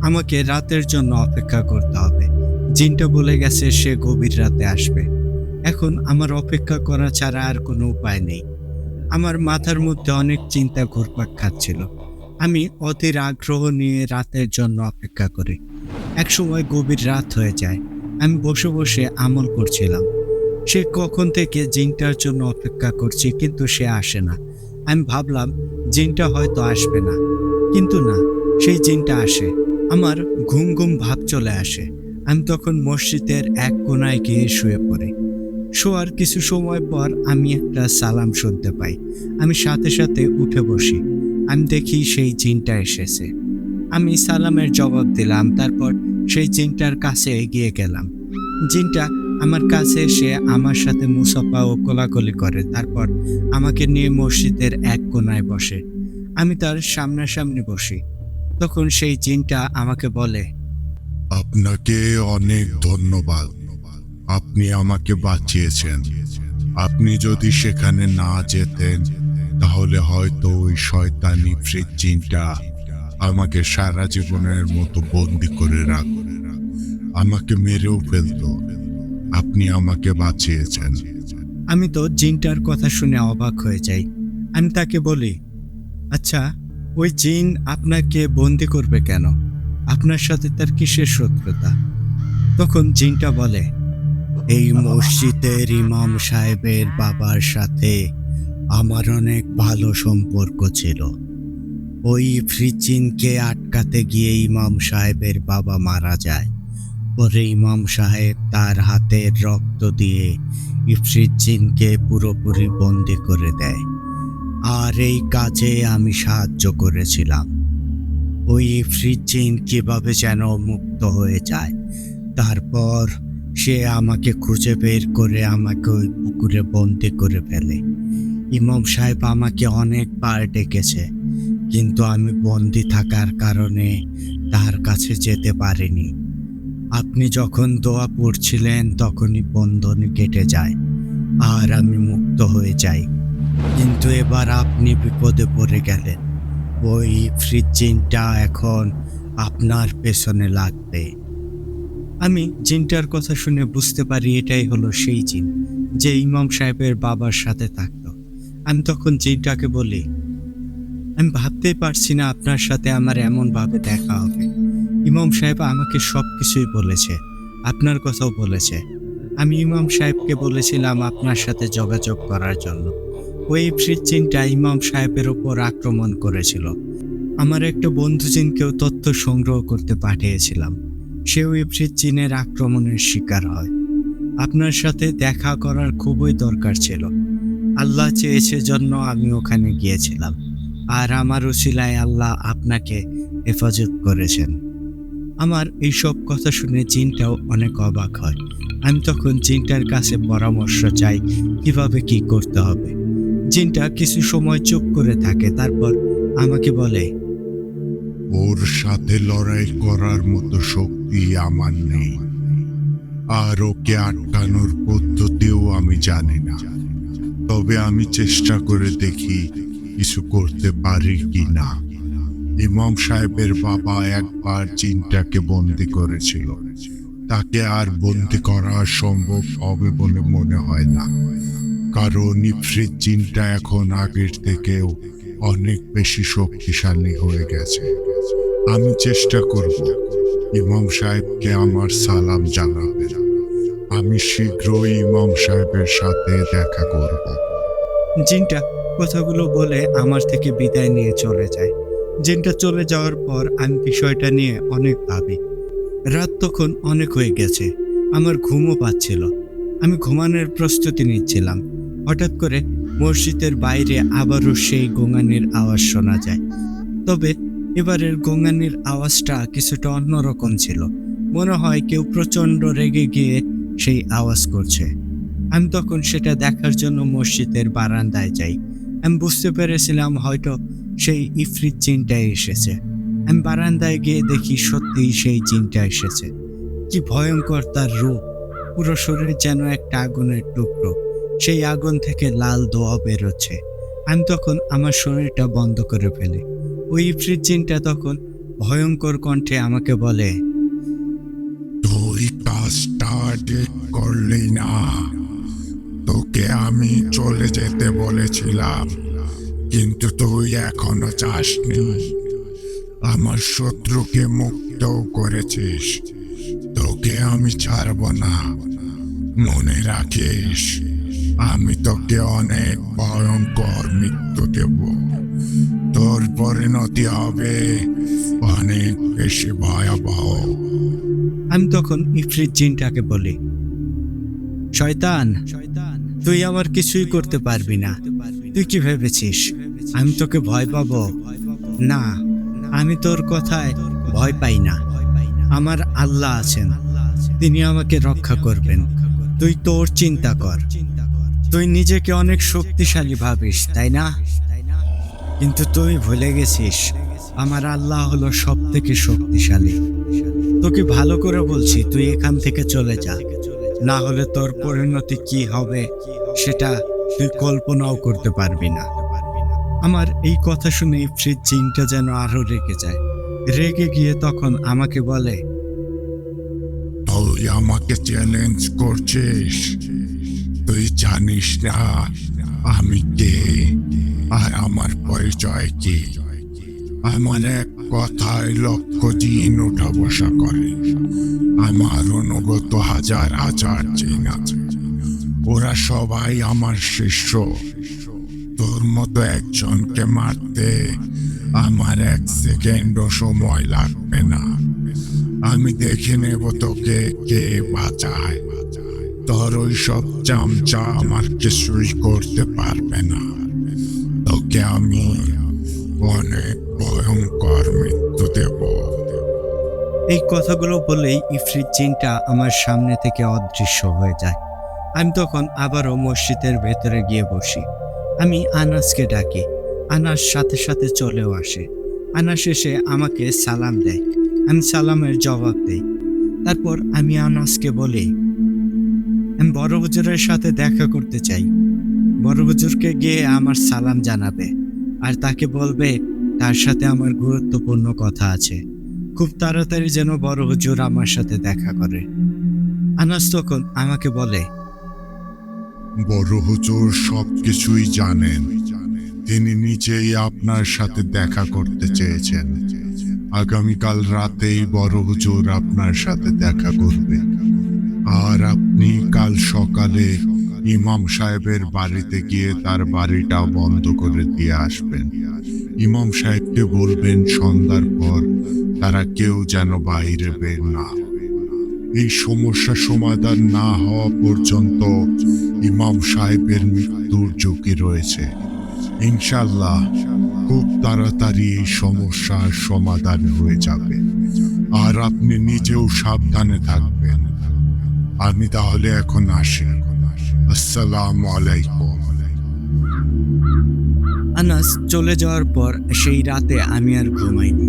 আমাকে রাতের জন্য অপেক্ষা করতে হবে। জিনটা বলে গেছে সে গভীর রাতে আসবে। এখন আমার অপেক্ষা করা ছাড়া আর কোনো উপায় নেই। আমার মাথার মধ্যে অনেক চিন্তা ঘুরপাক খাচ্ছিল। আমি অধীর আগ্রহ নিয়ে রাতের জন্য অপেক্ষা করি। একসময় গভীর রাত হয়ে যায়। আমি বসে বসে আমল করছিলাম। সে কখন থেকে জিনটার জন্য অপেক্ষা করছি, কিন্তু সে আসে না। আমি ভাবলাম জিনটা হয়তো আসবে না, কিন্তু না, সেই জিনটা আসে। আমার ঘুম ঘুম ভাব চলে আসে। আমি তখন মসজিদের এক কোনায় গিয়ে শুয়ে পড়ি। শোয়ার কিছু সময় পর আমি একটা সালাম শুনতে পাই। আমি সাথে সাথে উঠে বসি। আমি দেখি সেই জিনটা এসেছে। আমি সালামের জবাব দিলাম, তারপর সেই জিনটার কাছে এগিয়ে গেলাম। জিনটা আমার কাছে এসে আমার সাথে মুসাফা ও কোলাকুলি করে, তারপর আমাকে নিয়ে মসজিদের এক কোনায় বসে। আমি তার সামনাসামনি বসি। তখন সেই জিনটা আমাকে বলে, আপনাকে অনেক ধন্যবাদ। আপনি আমাকে বাঁচিয়েছেন। আপনি যদি সেখানে না যেতেন তাহলে হয়তো ওই শয়তানি ইফরিত জিনটা আমাকে সারা জীবনের মতো বন্দি করে রাখত, আমাকে মেরেও ফেলতো। আপনি আমাকে বাঁচিয়েছেন। আমি তো জিনটার কথা শুনে অবাক হয়ে যাই। আমি তাকে বলি, আচ্ছা, ওই জিন আপনাকে বন্দি করবে কেন? আপনার সাথে তার কিসের শত্রুতা? তখন জিনটা বলে, এই মসজিদের ইমাম সাহেবের বাবার সাথে আমার অনেক ভালো সম্পর্ক ছিল। ওই ইফরিত জিনকে আটকাতে গিয়ে ইমাম সাহেবের বাবা মারা যায়। পরে ইমাম সাহেব তার হাতের রক্ত দিয়ে ইফরিত জিনকে পুরোপুরি বন্দি করে দেয়। আর এই কাজে আমি সাহায্য করেছিলাম। ওই ইফরিত জিন কিভাবে যেন মুক্ত হয়ে যায়। তারপর সে আমাকে খুঁজে বের করে আমাকে ওই পুকুরে বন্দি করে ফেলে। ইমাম সাহেব আমাকে অনেকবার ডেকেছে, কিন্তু আমি বন্দি থাকার কারণে তার কাছে যেতে পারিনি। আপনি যখন দোয়া পড়ছিলেন তখনই বন্ধন কেটে যায় আর আমি মুক্ত হয়ে যাই। কিন্তু এবার আপনি বিপদে পড়ে গেলেন। ওই ইফরিত জিনটা এখন আপনার পেছনে লাগবে। আমি জিনটার কথা শুনে বুঝতে পারি এটাই হলো সেই জিন যে ইমাম সাহেবের বাবার সাথে থাকতো। আমি তখন জিনটাকে বলি, আমি ভাবতেই পারছি না আপনার সাথে আমার এমন ভাবে দেখা হবে। ইমাম সাহেব আমাকে সব কিছুই বলেছে, আপনার কথাও বলেছে। আমি ইমাম সাহেবকে বলেছিলাম আপনার সাথে যোগাযোগ করার জন্য। ওই ইফরিত জিনটা ইমাম সাহেবের ওপর আক্রমণ করেছিল। আমার একটা বন্ধু জিনকেও তথ্য সংগ্রহ করতে পাঠিয়েছিলাম। সেও ইফরিত জিনের আক্রমণের শিকার হয়। আপনার সাথে দেখা করার খুবই দরকার ছিল। আল্লাহ চেয়েছে জন্য আমি ওখানে গিয়েছিলাম। আর আমার উসিলায় আল্লাহ আপনাকে হেফাজত করেছেন। আমার এইসব কথা শুনে জিনটাও অনেক অবাক হয়। আমি তখন জিনটার কাছে পরামর্শ চাই কিভাবে কি করতে হবে। জিনটা কিছু সময় চুপ করে থাকে, তারপর আমাকে বলে, ওর সাথে লড়াই করার মতো শক্তি আমার নেই, আর ওকে আটকানোর পদ্ধতিও আমি জানি না। তবে আমি চেষ্টা করে দেখি কিছু করতে পারি কি না। ইমাম সাহেবের বাবা একবার জিনটাকে বন্দি করেছিল। তাকে আর বন্দি করা সম্ভব হবে বলে মনে হয় না, কারণ ইফরিত জিনটা এখন আগের থেকেও অনেক বেশি শক্তিশালী হয়ে গেছে। আমি চেষ্টা করব ইমাম সাহেবকে আমার সালাম জানাবেন। আমি শীঘ্রই ইমাম সাহেবের সাথে দেখা করব। জিনটা কথাগুলো বলে আমার থেকে বিদায় নিয়ে চলে যায়। জিনটা চলে যাওয়ার পর আমি বিষয়টা নিয়ে অনেক ভাবি। রাত তখন অনেক হয়ে গেছে, আমার ঘুমও পাচ্ছিল। আমি ঘুমানোর প্রস্তুতি নিচ্ছিলাম। হঠাৎ করে মসজিদের বাইরে আবারও সেই গোঙানির আওয়াজ শোনা যায়। তবে এবারের গোঙানির আওয়াজটা কিছুটা অন্যরকম ছিল। মনে হয় কেউ প্রচণ্ড রেগে গিয়ে সেই আওয়াজ করছে। আমি তখন সেটা দেখার জন্য মসজিদের বারান্দায় যাই। আমি বুঝতে পেরেছিলাম হয়তো সেই ইফরিত জিনটাই এসেছে। আমি বারান্দায় গিয়ে দেখি সত্যিই সেই জিনটা এসেছে। কি ভয়ঙ্কর তার রূপ! পুরো শরীর যেন একটা আগুনের টুকরো। সেই আগুন থেকে লাল ধোঁয়া বেরোচ্ছে। আমি তখন আমার শরীরটা বন্ধ করে ফেলি। ওই ইফরিত জিনটা তখন ভয়ঙ্কর কণ্ঠে আমাকে বলে, তুই কাজটা ঠিক করলি না। তোকে আমি চলে যেতে বলেছিলাম, কিন্তু তুই এখনো যাসনি। আমার শত্রুকে মুক্ত করেছিস, তোকে আমি ছাড়ব না। মনে রাখিস, আমি তোকে অনেক ভয়ঙ্কর মৃত্যু দেব। তোর পরিণতি হবে অনেক বেশি ভয়াবহ। আমি তখন ইফরিত জিনটাকে বলি, শয়তান, তুই আমার কিছুই করতে পারবি না। তুই কি ভেবেছিস আমি তোকে ভয় পাবো? না, আমি তোর কথায় ভয় পাই না। আমার আল্লাহ আছেন, তিনি আমাকে রক্ষা করবেন। তুই তোর চিন্তা কর। তুই নিজেকে অনেক শক্তিশালী ভাবিস, তাই না? কিন্তু তুই ভুলে গেছিস আমার আল্লাহ হলো সব থেকে শক্তিশালী। তোকে ভালো করে বলছি, তুই এখান থেকে চলে যা, না হলে তোর পরিণতি কি হবে সেটা তুই কল্পনাও করতে পারবি না। আমার এই কথা শুনে ইফরিত জিনটা যেন আরো রেগে যায়। রেগে গিয়ে তখন আমাকে বলে, তুই আমাকে চ্যালেঞ্জ করছিস? তুই জানিস না আমি কে আর আমার পরিচয় কি? আমার এক কথায় লক্ষ জিন ওঠা বসা করে। আমার অনুগত হাজার হাজার জিন আছে, ওরা সবাই আমার শিষ্য। তোর মতো একজনকে মারতে আমার 1 সেকেন্ডও সময় লাগবে না। আমি দেখে নেব তোকে কে বাঁচায়। তোর ওই সব চামচা আমার কিছুই করতে পারবে না। তোকে আমি অনেক ভয়ঙ্কর মৃত্যু দেব। এই কথাগুলো বলেই ইফরিত জিনটা আমার সামনে থেকে অদৃশ্য হয়ে যায়। আমি তখন আবারও মসজিদের ভেতরে গিয়ে বসি। আমি আনাসকে ডাকি। আনাস সাথে সাথে চলেও আসে। আনাস এসে আমাকে সালাম দেয়। আমি সালামের জবাব দেই। তারপর আমি আনাসকে বলি, আমি বড় হুজুরের সাথে দেখা করতে চাই। বড় হুজুরকে গিয়ে আমার সালাম জানাবে, আর তাকে বলবে তার সাথে আমার গুরুত্বপূর্ণ কথা আছে। খুব তাড়াতাড়ি যেন বড় হুজুর আমার সাথে দেখা করে। আনাস তখন আমাকে বলে, বড় হুজুর সবকিছুই জানেন। তিনি নিজেই আপনার সাথে দেখা করতে চেয়েছেন। আগামীকাল রাতেই বড় হুজুর আপনার সাথে দেখা করবে। আর আপনি কাল সকালে ইমাম সাহেবের বাড়িতে গিয়ে তার বাড়িটা বন্ধ করে দিয়ে আসবেন। ইমাম সাহেবকে বলবেন সন্ধ্যার পর তারা কেউ যেন বাইরে বের না। এই সমস্যা সমাধান না হওয়া পর্যন্ত ইমাম সাহেবের মৃত্যুর ঝুঁকি রয়েছে। ইনশাআল্লাহ খুব তাড়াতাড়ি এই সমস্যার সমাধান হয়ে যাবে। আর আপনি নিজেও সাবধানে থাকবেন। আমি তাহলে এখন আসি। আসসালামু আলাইকুম। আনাস চলে যাওয়ার পর সেই রাতে আমি আর ঘুমাইনি।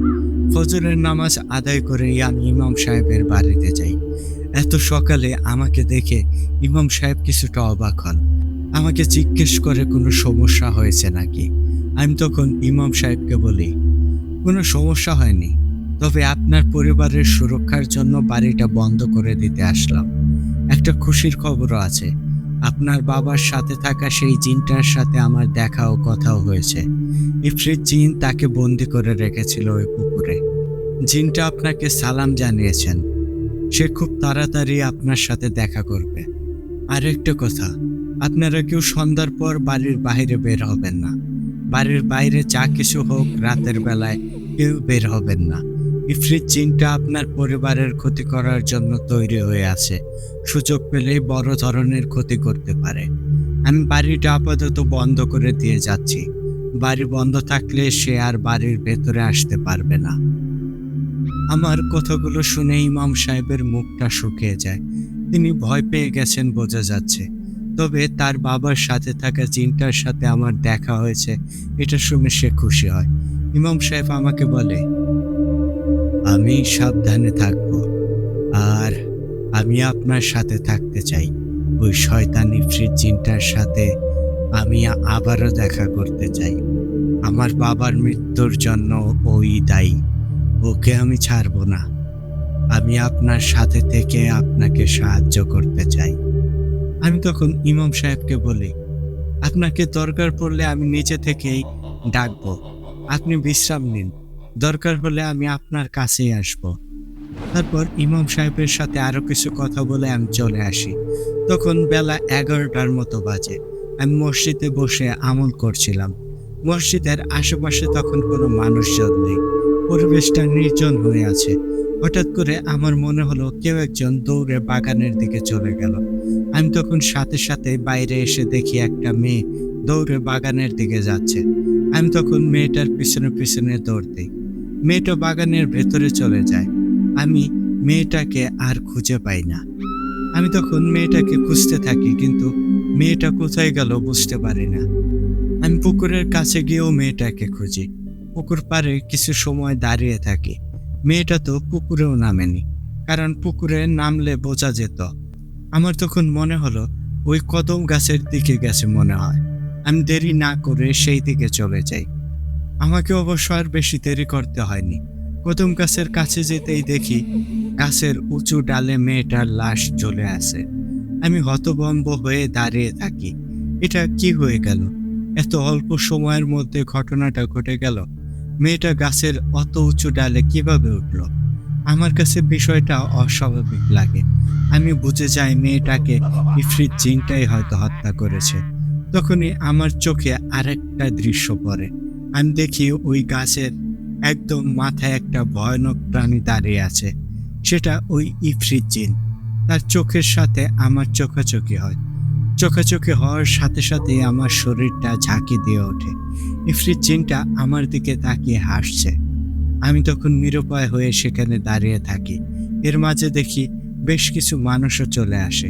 ফজরের নামাজ আদায় করেই আমি ইমাম সাহেবের বাড়িতে যাই। এত সকালে আমাকে দেখে ইমাম সাহেব কিছুটা অবাক হন। আমাকে জিজ্ঞেস করে কোনো সমস্যা হয়েছে নাকি। আমি তখন ইমাম সাহেবকে বলি, কোনো সমস্যা হয়নি, তবে আপনার পরিবারের সুরক্ষার জন্য বাড়িটা বন্ধ করে দিতে আসলাম। একটা খুশির খবরও আছে। আপনার বাবার সাথে থাকা সেই জিনটার সাথে আমার দেখা ও কথাও হয়েছে। ইফরিত জিন তাকে বন্দি করে রেখেছিল ওই পুকুরে। জিনটা আপনাকে সালাম জানিয়েছেন। সে খুব তাড়াতাড়ি আপনার সাথে দেখা করবে। আর একটা কথা, আপনারা কেউ সন্ধ্যার পর বাড়ির বাইরে বের হবেন না। বাড়ির বাইরে যা কিছু হোক, রাতের বেলায় কেউ বের হবেন না। ইফরিত জিনটা আপনার পরিবারের ক্ষতি করার জন্য তৈরি হয়ে আছে। সুযোগ পেলেই বড় ধরনের ক্ষতি করতে পারে। আমি বাড়িটা আপাতত বন্ধ করে দিয়ে যাচ্ছি। বাড়ি বন্ধ থাকলে সে আর বাড়ির ভেতরে আসতে পারবে না। আমার কথাগুলো শুনে ইমাম সাহেবের মুখটা শুকিয়ে যায়। তিনি ভয় পেয়ে গেছেন বোঝা যাচ্ছে। তবে তার বাবার সাথে থাকা জিনটার সাথে আমার দেখা হয়েছে, এটা শুনে সে খুশি হয়। ইমাম সাহেব আমাকে বলে, আমি সাবধানে থাকব, আর আমি আপনার সাথে থাকতে চাই। ওই শয়তান ইফরিত জিনটার সাথে আমি আবারও দেখা করতে চাই। আমার বাবার মৃত্যুর জন্য ওই দায়ী। ওকে আমি ছাড়ব না। আমি আপনার সাথে থেকে আপনাকে সাহায্য করতে চাই। আমি তখন ইমাম সাহেবকে বলি, আপনাকে দরকার পড়লে আমি নিচে থেকেই ডাকবো। আপনি বিশ্রাম নিন। দরকার হলে আমি আপনার কাছেই আসব। তারপর ইমাম সাহেবের সাথে আরো কিছু কথা বলে আমি চলে আসি। তখন বেলা 11টার মতো বাজে। আমি মসজিদে বসে আমল করছিলাম। মসজিদের আশেপাশে তখন কোনো মানুষজন নেই, পরিবেশটা নির্জন হয়ে আছে। হঠাৎ করে আমার মনে হলো কেউ একজন দৌড়ে বাগানের দিকে চলে গেল। আমি তখন সাথে সাথে বাইরে এসে দেখি একটা মেয়ে দৌড়ে বাগানের দিকে যাচ্ছে। আমি তখন মেয়েটার পিছনে পিছনে দৌড় দিই। মেয়েটা বাগানের ভেতরে চলে যায়। আমি মেয়েটাকে আর খুঁজে পাই না। আমি তখন মেয়েটাকে খুঁজতে থাকি, কিন্তু মেয়েটা কোথায় গেল বুঝতে পারি না। আমি পুকুরের কাছে গিয়েও মেয়েটাকে খুঁজি। পুকুর পাড়ে কিছু সময় দাঁড়িয়ে থাকি। মেয়েটা তো পুকুরেও নামেনি, কারণ পুকুরে নামলে বোঝা যেত। আমার তখন মনে হলো ওই কদম গাছের দিকে গেছে মনে হয়। আমি দেরি না করে সেই দিকে চলে যাই। আমাকে অবশ্য আর বেশি দেরি করতে হয়নি। কদম গাছের কাছে যেতেই দেখি গাছের উঁচু ডালে মেয়েটার লাশ চলে আসে। আমি হতভম্ব হয়ে দাঁড়িয়ে থাকি। এটা কি হয়ে গেল? এত অল্প সময়ের মধ্যে ঘটনাটা ঘটে গেল। মেয়েটা গাছের অত উঁচু ডালে কিভাবে উঠল? আমার কাছে বিষয়টা অস্বাভাবিক লাগে। আমি বুঝে যাই মেয়েটাকে ইফরিত জিনটাই হয়তো হত্যা করেছে। তখনই আমার চোখে আরেকটা দৃশ্য পড়ে। আমি দেখি ওই গাছের একদম মাথায় একটা ভয়ানক প্রাণী দাঁড়িয়ে আছে। সেটা ওই ইফরিত জিন। তার চোখের সাথে আমার চোখাচোখি হয়। চোখাচোখি হওয়ার সাথে সাথে আমার শরীরটা ঝাঁকি দিয়ে ওঠে। ইফরিত জিনটা আমার দিকে তাকিয়ে হাসছে। আমি তখন নিরুপায় হয়ে সেখানে দাঁড়িয়ে থাকি। এর মাঝে দেখি বেশ কিছু মানুষও চলে আসে।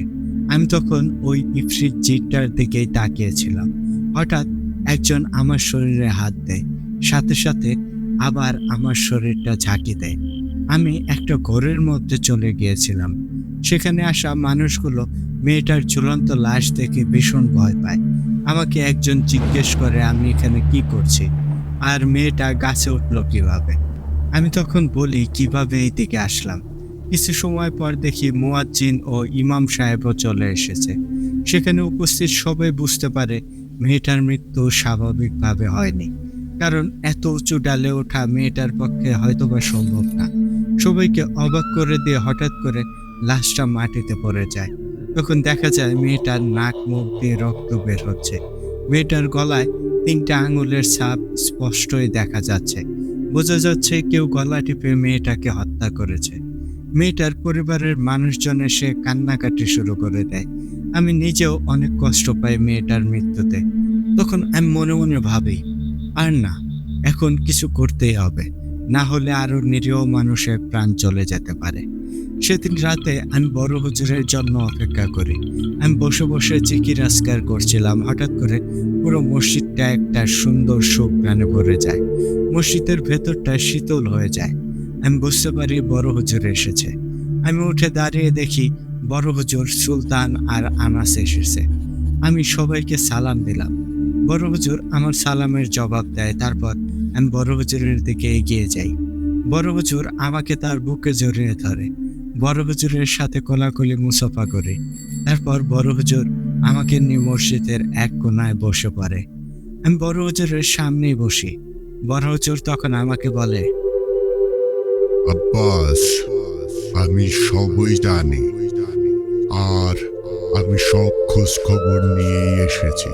আমি তখন ওই ইফরিত জিনটার দিকেই তাকিয়েছিলাম। হঠাৎ একজন আমার শরীরে হাত দেয়, সাথে সাথে আবার আমার শরীরটা ঝাঁকি দেয়। আমি একটা ঘরের মধ্যে চলে গিয়েছিলাম। সেখানে আসা মানুষগুলো মেয়েটার ঝুলন্ত লাশ দেখে ভীষণ ভয় পায়। আমাকে একজন জিজ্ঞেস করে আমি এখানে কি করছি, আর মেয়েটা গাছে উঠলো কিভাবে। আমি তখন বলি কিভাবে এই দিকে আসলাম। কিছু সময় পর দেখি মুয়াজ্জিন ও ইমাম সাহেবও চলে এসেছে। সেখানে উপস্থিত সবাই বুঝতে পারে মেয়েটার মৃত্যু স্বাভাবিকভাবে হয়নি, কারণ এত উঁচু ডালে ওঠা মেয়েটার পক্ষে হয়তোবা সম্ভব না। সবাইকে অবাক করে দিয়ে হঠাৎ করে লাশটা মাটিতে পড়ে যায়। তখন দেখা যায় মেয়েটার নাক মুখ দিয়ে রক্ত বের হচ্ছে। মেয়েটার গলায় 3টা আঙুলের ছাপ স্পষ্টই দেখা যাচ্ছে। বোঝা যাচ্ছে কেউ গলা টিপে মেয়েটাকে হত্যা করেছে। মেয়েটার পরিবারের মানুষজন এসে কান্নাকাটি শুরু করে দেয়। আমি নিজেও অনেক কষ্ট পাই মেয়েটার মৃত্যুতে। তখন আমি মনে মনে ভাবি, আর না, এখন কিছু করতেই হবে, না হলে আরো নিরীহ মানুষের প্রাণ চলে যেতে পারে। সেদিন রাতে আমি বড় হুজুরের জন্য অপেক্ষা করি। আমি বসে বসে জিকির আজকার করছিলাম। হঠাৎ করে পুরো মসজিদটা একটা সুন্দর সুঘ্রাণে ভরে যায়। মসজিদের ভেতরটা শীতল হয়ে যায়। আমি বুঝতে পারি বড় হুজুর এসেছে। আমি উঠে দাঁড়িয়ে দেখি বড় হুজুর, সুলতান আর আনাস এসেছে। আমি সবাইকে সালাম দিলাম। বড় হুজুর আমার সালামের জবাব দেয়। তারপর আমি বড় হুজুরের দিকে এগিয়ে যাই। বড় হুজুর আমাকে তার বুকে জড়িয়ে ধরে। বড় হুজুরের সাথে কোলাকুলি মুসাফা করি। তারপর বড় হুজুর আমাকে নিয়ে মসজিদের এক কোনায় বসে পড়ে। আমি বড় হুজুরের সামনেই বসি। বড় হুজুর তখন আমাকে বলে, আব্বাস, আমি সবই জানি, আর আমি সব খোঁজ খবর নিয়েই এসেছি।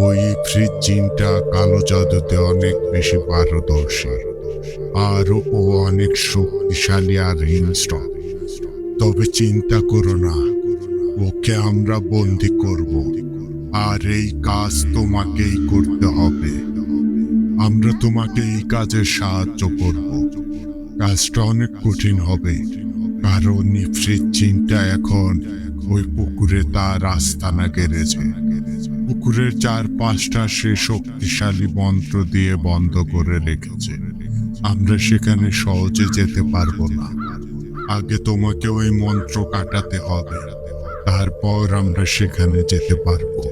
ওই ইফরিত জিনটা কালো জাদুতে অনেক বেশি পারদর্শী, আর ও অনেক শক্তিশালী আর হিংস্র। তবে চিন্তা করো না, ওকে আমরা বন্দি করব, আর এই কাজ তোমাকেই করতে হবে। আমরা তোমাকে এই কাজে সাহায্য করব। কাজটা অনেক কঠিন হবে, কারণ ইফরিত জিনটা এখন ওই পুকুরে তার আস্তানা গেড়েছে। পুকুরের 4-5টা সে শক্তিশালী মন্ত্র দিয়ে বন্ধ করে রেখেছে। আমরা সেখানে সহজে যেতে পারবো না। আগে তোমাকে ওই মন্ত্র কাটাতে হবে, তারপর আমরা সেখানে যেতে পারবো।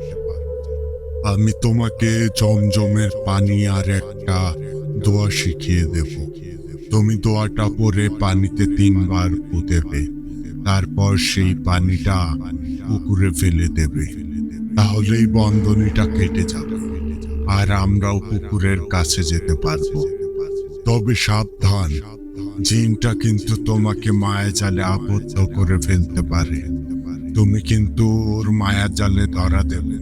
আমি তোমাকে জমজমের পানি আর একটা দোয়া শিখিয়ে দেব। তুমি দোয়াটা পরে পানিতে 3 বার ফু দেবে, তারপর সেই পানিটা পুকুরে ফেলে দেবে। তাহলেই বন্ধনীটা কেটে যাবে, আর আমরাও পুকুরের কাছে যেতে পারবো। তবে সাবধান, জিনটা কিন্তু তোমাকে মায়া জালে আবদ্ধ করে ফেলতে পারে। তুমি কিন্তু ওর মায়া জালে ধরা দেবে,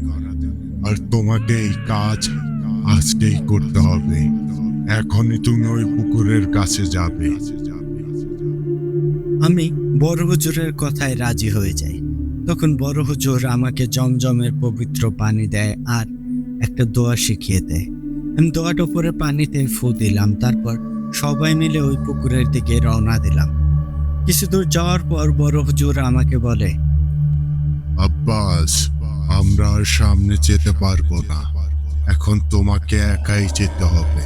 আর তোমাকে এই কাজ আজকেই করতে হবে। এখনই তুমি ওই পুকুরের কাছে যাবে। আমি বড় হুজুরের কথায় রাজি হয়ে যাই। তখন বড় হুজুর আমাকে জমজমের পবিত্র পানি দেয় আর একটা দোয়া শিখিয়ে দেয়। আমি দোয়াটা উপরে পানিতে ফু দিলাম, তারপর সবাই মিলে ওই পুকুরের দিকে রওনা দিলাম। কিছু দূর যাওয়ার পর বড় হুজুর আমাকে বলে, আব্বাস, আমরা আর সামনে যেতে পারবো না। এখন তোমাকে একাই যেতে হবে।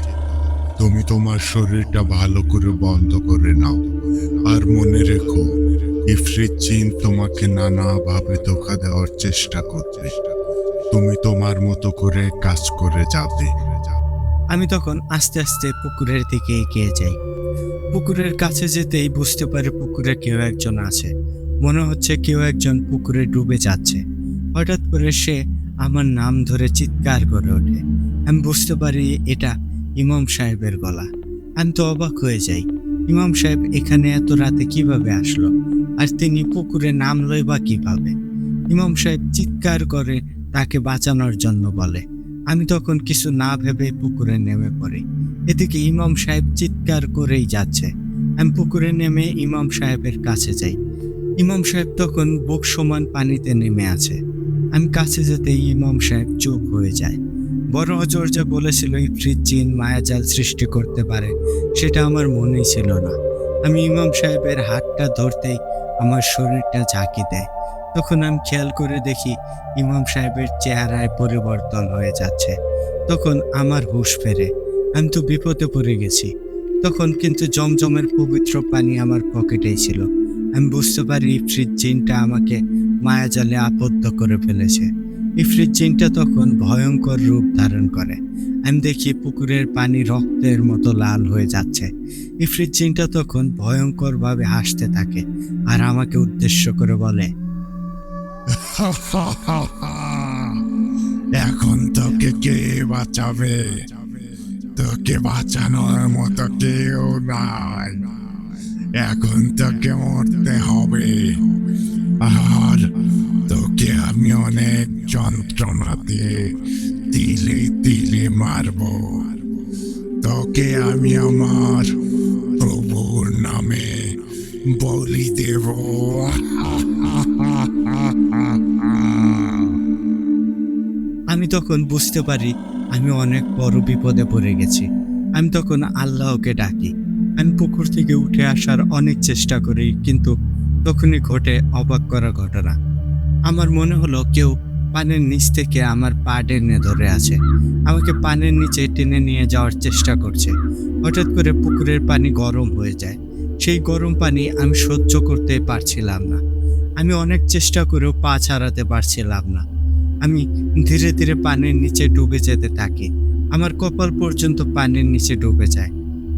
তুমি তোমার শরীরটা ভালো করে বন্ধ করে নাও, আর মনে রেখো, ইফরিত জিন তোমাকে নানাভাবে ধোঁকা দেওয়ার চেষ্টা করবে। তুমি তোমার মতো করে কাজ করে যাবে। আমি তখন আস্তে আস্তে পুকুরের দিকে এগিয়ে যাই। পুকুরের কাছে যেতেই বুঝতে পারি পুকুরে কেউ একজন আছে। মনে হচ্ছে কেউ একজন পুকুরে ডুবে যাচ্ছে। হঠাৎ করে সে আমার নাম ধরে চিৎকার করে ওঠে। আমি বুঝতে পারি এটা ইমাম সাহেবের গলা। আমি তো অবাক হয়ে যাই, ইমাম সাহেব এখানে এত রাতে কিভাবে আসলো, আর তিনি পুকুরে নামলই বা কিভাবে? ইমাম সাহেব চিৎকার করে তাকে বাঁচানোর জন্য বলে। আমি তখন কিছু না ভেবে পুকুরে নেমে পড়ি। এদিকে ইমাম সাহেব চিৎকার করেই যাচ্ছে। আমি পুকুরে নেমে ইমাম সাহেবের কাছে যাই। ইমাম সাহেব তখন বুক সমান পানিতে নেমে আছে। আমি কাছে যেতেই ইমাম সাহেব চুপ হয়ে যায়। বড় হুজুর যা বলেছিল ইফরিত জিন মায়াজাল সৃষ্টি করতে পারে, সেটা আমার মনেই ছিল না। আমি ইমাম সাহেবের হাতটা ধরতেই আমার শরীরটা ঝাঁকি দেয়। তখন আমি খেয়াল করে দেখি ইমাম সাহেবের চেহারায় পরিবর্তন হয়ে যাচ্ছে। তখন আমার হুঁশ ফেরে। আমি তো বিপদে পড়ে গেছি। তখন কিন্তু জমজমের পবিত্র পানি আমার পকেটেই ছিল। আমি বুঝতে পারি ইফরিত জিনটা আমাকে মায়াজালে আবদ্ধ করে ফেলেছে। ইফরিত জিনটা তখন ভয়ঙ্কর রূপ ধারণ করে। আমি দেখি পুকুরের পানি রক্তের মতো লাল হয়ে যাচ্ছে। ইফরিত জিনটা তখন ভয়ঙ্করভাবে হাসতে থাকে আর আমাকে উদ্দেশ্য করে বলে, এখন তোকে কে বাঁচাবে? তোকে বাঁচানোর মতো কেউ নাই। এখন তোকে মরতে হবে, আর তোকে আমি অনেক যন্ত্রণা দিয়ে তিলে তিলে মারব। তোকে আমি আমার প্রভুর নামে বলি দেব। আমি তখন বুঝতে পারি আমি অনেক বড় বিপদে পড়ে গেছি। আমি তখন আল্লাহকে ডাকি। আমি পুকুর থেকে উঠে আসার অনেক চেষ্টা করি, কিন্তু তখনই ঘটে অবাক করা ঘটনা। আমার মনে হলো কেউ পানির নিচ থেকে আমার পা টেনে ধরে আছে, আমাকে পানির নিচে টেনে নিয়ে যাওয়ার চেষ্টা করছে। হঠাৎ করে পুকুরের পানি গরম হয়ে যায়। সেই গরম পানি আমি সহ্য করতে পারছিলাম না। আমি অনেক চেষ্টা করেও পা ছাড়াতে পারছিলাম না। আমি ধীরে ধীরে পানির নিচে ডুবে যেতে থাকি। আমার কপাল পর্যন্ত পানির নিচে ডুবে যায়।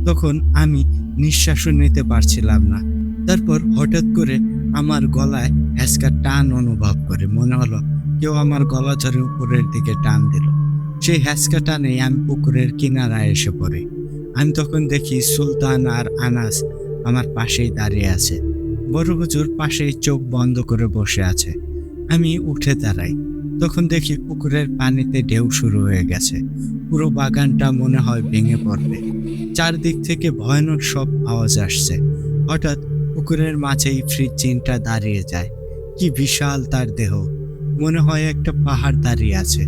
তখন আমি নিঃশ্বাসও নিতে পারছিলাম না। তারপর হঠাৎ করে আমার গলায় হ্যাঁচকা টান অনুভব করে। মনে হলো কেউ আমার গলা ধরে উপরের দিকে টান দিল। সেই হ্যাঁচকা টানে আমি পুকুরের কিনারায় এসে পড়ি। আমি তখন দেখি সুলতান আর আনাস আমার পাশেই দাঁড়িয়ে আছে। বড় হুজুর পাশেই চোখ বন্ধ করে বসে আছে। আমি উঠে দাঁড়াই। তখন দেখি পুকুরের পানিতে ঢেউ শুরু হয়ে গেছে। পুরো বাগানটা মনে হয় ভেঙে পড়বে। চারদিক থেকে ভয়ানক সব আওয়াজ আসছে। হঠাৎ পুকুরের মাঝে ইফরিত জিনটা দাঁড়িয়ে যায়। কি বিশাল তার দেহ, মনে হয় একটা পাহাড় দাঁড়িয়ে আছে।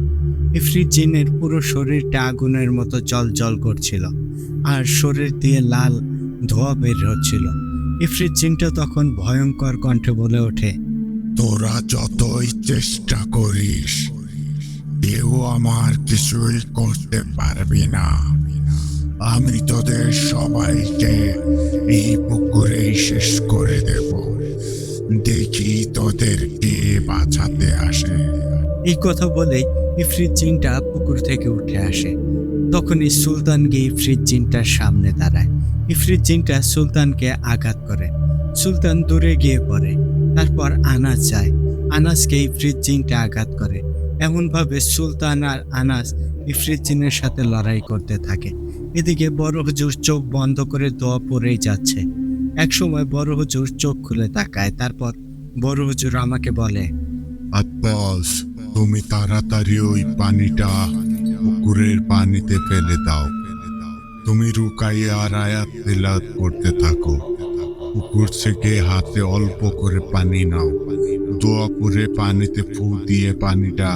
ইফরিত জিনের পুরো শরীরটা আগুনের মতো জ্বলজ্বল করছিল, আর শরীর দিয়ে লাল ধোঁয়া বের হচ্ছিল। ইফরিত জিনটা তখন ভয়ঙ্কর কণ্ঠে বলে ওঠে, তোরা যতই চেষ্টা করিস, কেউ আমার কিছুই করতে পারবি না। আমি তোদের সবাইকে এই পুকুরেই শেষ করে দেব। দেখি তোদের কে বাঁচাতে আসে। এই কথা বলেই ইফরিত জিনটা পুকুর থেকে উঠে আসে। তখনই সুলতান গিয়ে ইফরিত জিনটার সামনে দাঁড়ায়। ইফরিত জিনটা সুলতানকে আঘাত করে। সুলতান দূরে গিয়ে পড়ে। তারপর আনাস যায়। আনাসকে ইফরিত জিনটা আঘাত করে। এমনভাবে সুলতান আর আনাস ইফরিত জিনের সাথে লড়াই করতে থাকে। এদিকে বড় হুজুর চোখ বন্ধ করে দোয়া পড়েই যাচ্ছে। এক সময় বড় হুজুর চোখ খুলে তাকায়, তারপর বড় হুজুর আমাকে বলে, আব্বাস, তুমি তাড়াতাড়ি ওই পানিটা পুকুরের পানিতে ফেলে দাও। তুমি রুকাইয়া আর আয়াত তিলাওয়াত করতে থাকো। পুকুর থেকে হাতে অল্প করে পানি নাও, দোয়া পড়ে পানিতে ফু দিয়ে পানিটা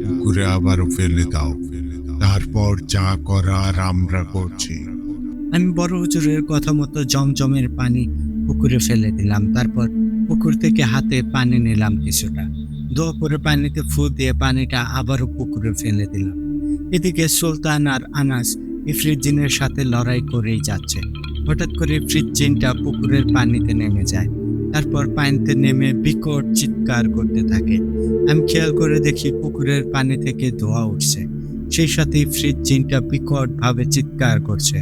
পুকুরে আবারও ফেলে দাও। তারপর যা করার আমরা করছি। আমি বড় হুজুরের কথা মতো জমজমের পানি পুকুরে ফেলে দিলাম। তারপর পুকুর থেকে হাতে পানি নিলাম কিছুটা, দোয়া পরে পানিতে ফু দিয়ে পানিটা আবারও পুকুরে ফেলে দিলাম। এদিকে সুলতান আর আনাস ইফরিত জিনের সাথে লড়াই করেই যাচ্ছে। হঠাৎ করে ইফরিত জিনটা পুকুরের পানিতে নেমে যায়। তারপর পানিতে নেমে বিকট চিৎকার করতে থাকে। আমি খেয়াল করে দেখি পুকুরের পানি থেকে ধোঁয়া উঠছে, সেই সাথে ইফরিত জিনটা বিকট ভাবে চিৎকার করছে।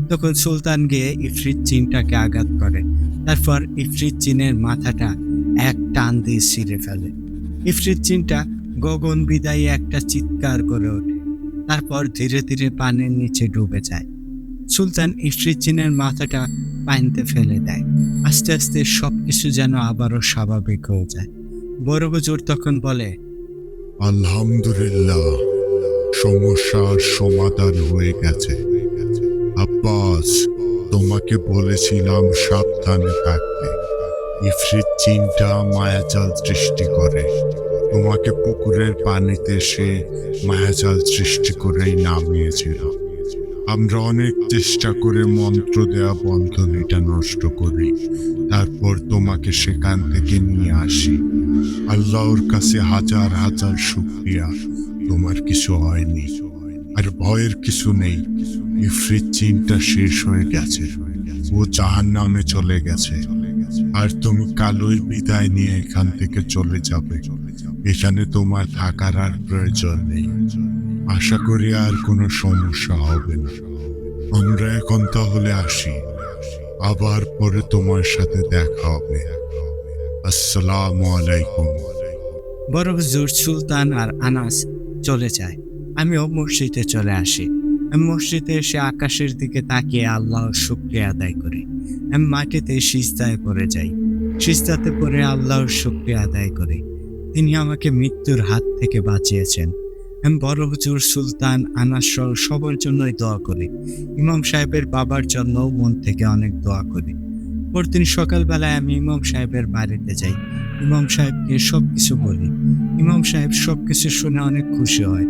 তখন সুলতান গিয়ে ইফরিত জিনটাকে আঘাত করে। তারপর ইফরিত জিনের মাথাটা এক টান দিয়ে ছিঁড়ে ফেলে। ইফরিত জিনটা গগন বিদায়ী একটা চিৎকার করে ওঠে, তারপর ধীরে ধীরে পানির নিচে ডুবে যায়। সুলতান ইফরিত জিনের মাথাটা পানিতে ফেলে দেয়। আস্তে আস্তে সবকিছু যেন আবারও স্বাভাবিক হয়ে যায়। বড় হুজুর তখন বলে, আলহামদুলিল্লাহ, সমস্যার সমাধান হয়ে গেছে। আব্বাস, তোমাকে বলেছিলাম সাবধানে থাকতে। ইফরিত জিনটা মায়াজাল সৃষ্টি করে। তোমাকে পুকুরের পানিতে সে মায়াজাল সৃষ্টি করেই নামিয়েছিল। আমরা অনেক চেষ্টা করে মন্ত্র দেওয়া বন্ধনীটা নষ্ট করি, তারপর তোমাকে সেখান থেকে নিয়ে আসি। আল্লাহর কাছে হাজার হাজার শুকরিয়া, তোমার কিছু হয়নি, আর ভয়ের কিছু নেই। ইফরিত জিনটা শেষ হয়ে গেছে, ও জাহান্নামে চলে গেছে, আর তুমি কালই বিদায় নিয়ে এখান থেকে চলে যাবে। এখানে তোমার থাকার আর প্রয়োজন নেই। আশা করি আর কোনো সমস্যা হবে না। আমরা এখন তাহলে আসি, আবার পরে তোমার সাথে দেখা হবে। আসসালামু আলাইকুম। বড় হুজুর, সুলতান আর আনাস চলে যায়। আমিও মসজিদে চলে আসি। আমি মসজিদে এসে আকাশের দিকে তাকিয়ে আল্লাহর শুকরিয়া আদায় করি। আমি মাটিতে সিজদায় পড়ে যাই। সিজদাতে পড়ে আল্লাহর শুকরিয়া আদায় করি, তিনি আমাকে মৃত্যুর হাত থেকে বাঁচিয়েছেন। আমি বড় হুজুর, সুলতান, আনাস সহ সবার জন্যই দোয়া করি। ইমাম সাহেবের বাবার জন্য মন থেকে অনেক দোয়া করি। পরদিন সকালবেলায় আমি ইমাম সাহেবের বাড়িতে যাই। ইমাম সাহেবকে সবকিছু বলি। ইমাম সাহেব সবকিছু শুনে অনেক খুশি হয়।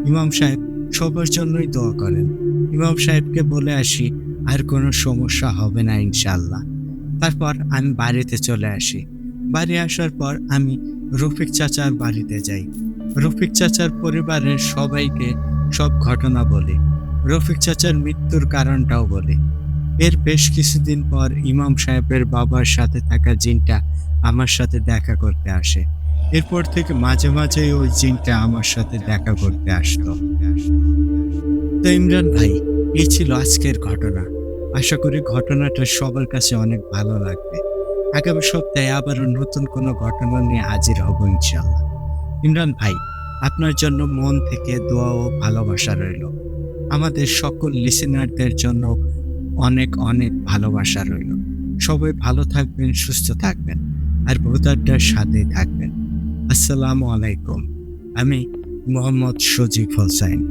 ইমাম সাহেব সবার জন্যই দোয়া করেন। ইমাম সাহেবকে বলে আসি আর কোনো সমস্যা হবে না ইনশাআল্লাহ। তারপর আমি বাড়িতে চলে আসি। বাড়ি আসার পর আমি রফিক চাচার বাড়িতে যাই। রফিক চাচার পরিবারের সবাইকে সব ঘটনা বলি। রফিক চাচার মৃত্যুর কারণটাও বলি। এর বেশ কিছুদিন পর ইমাম সাহেবের বাবার সাথে থাকা জিনটা আমার সাথে দেখা করতে আসে। এরপর থেকে মাঝে মাঝে ওই জিনটা আমার সাথে দেখা করতে আসতো। তো ইমরান ভাই, এই ছিল আজকের ঘটনা। আশা করি ঘটনাটা সবার কাছে অনেক ভালো লাগবে। আগামী সপ্তাহে আবারও নতুন কোনো ঘটনা নিয়ে হাজির হব ইনশাআল্লাহ। ইমরান ভাই, আপনার জন্য মন থেকে দোয়া ও ভালোবাসা রইল। আমাদের সকল লিসেনারদের জন্য অনেক অনেক ভালোবাসা রইল। সবাই ভালো থাকবেন, সুস্থ থাকবেন, আর ভোটারটার সাথেই থাকবেন। আসসালামু আলাইকুম। আমি মোহাম্মদ সজিব হোসাইন।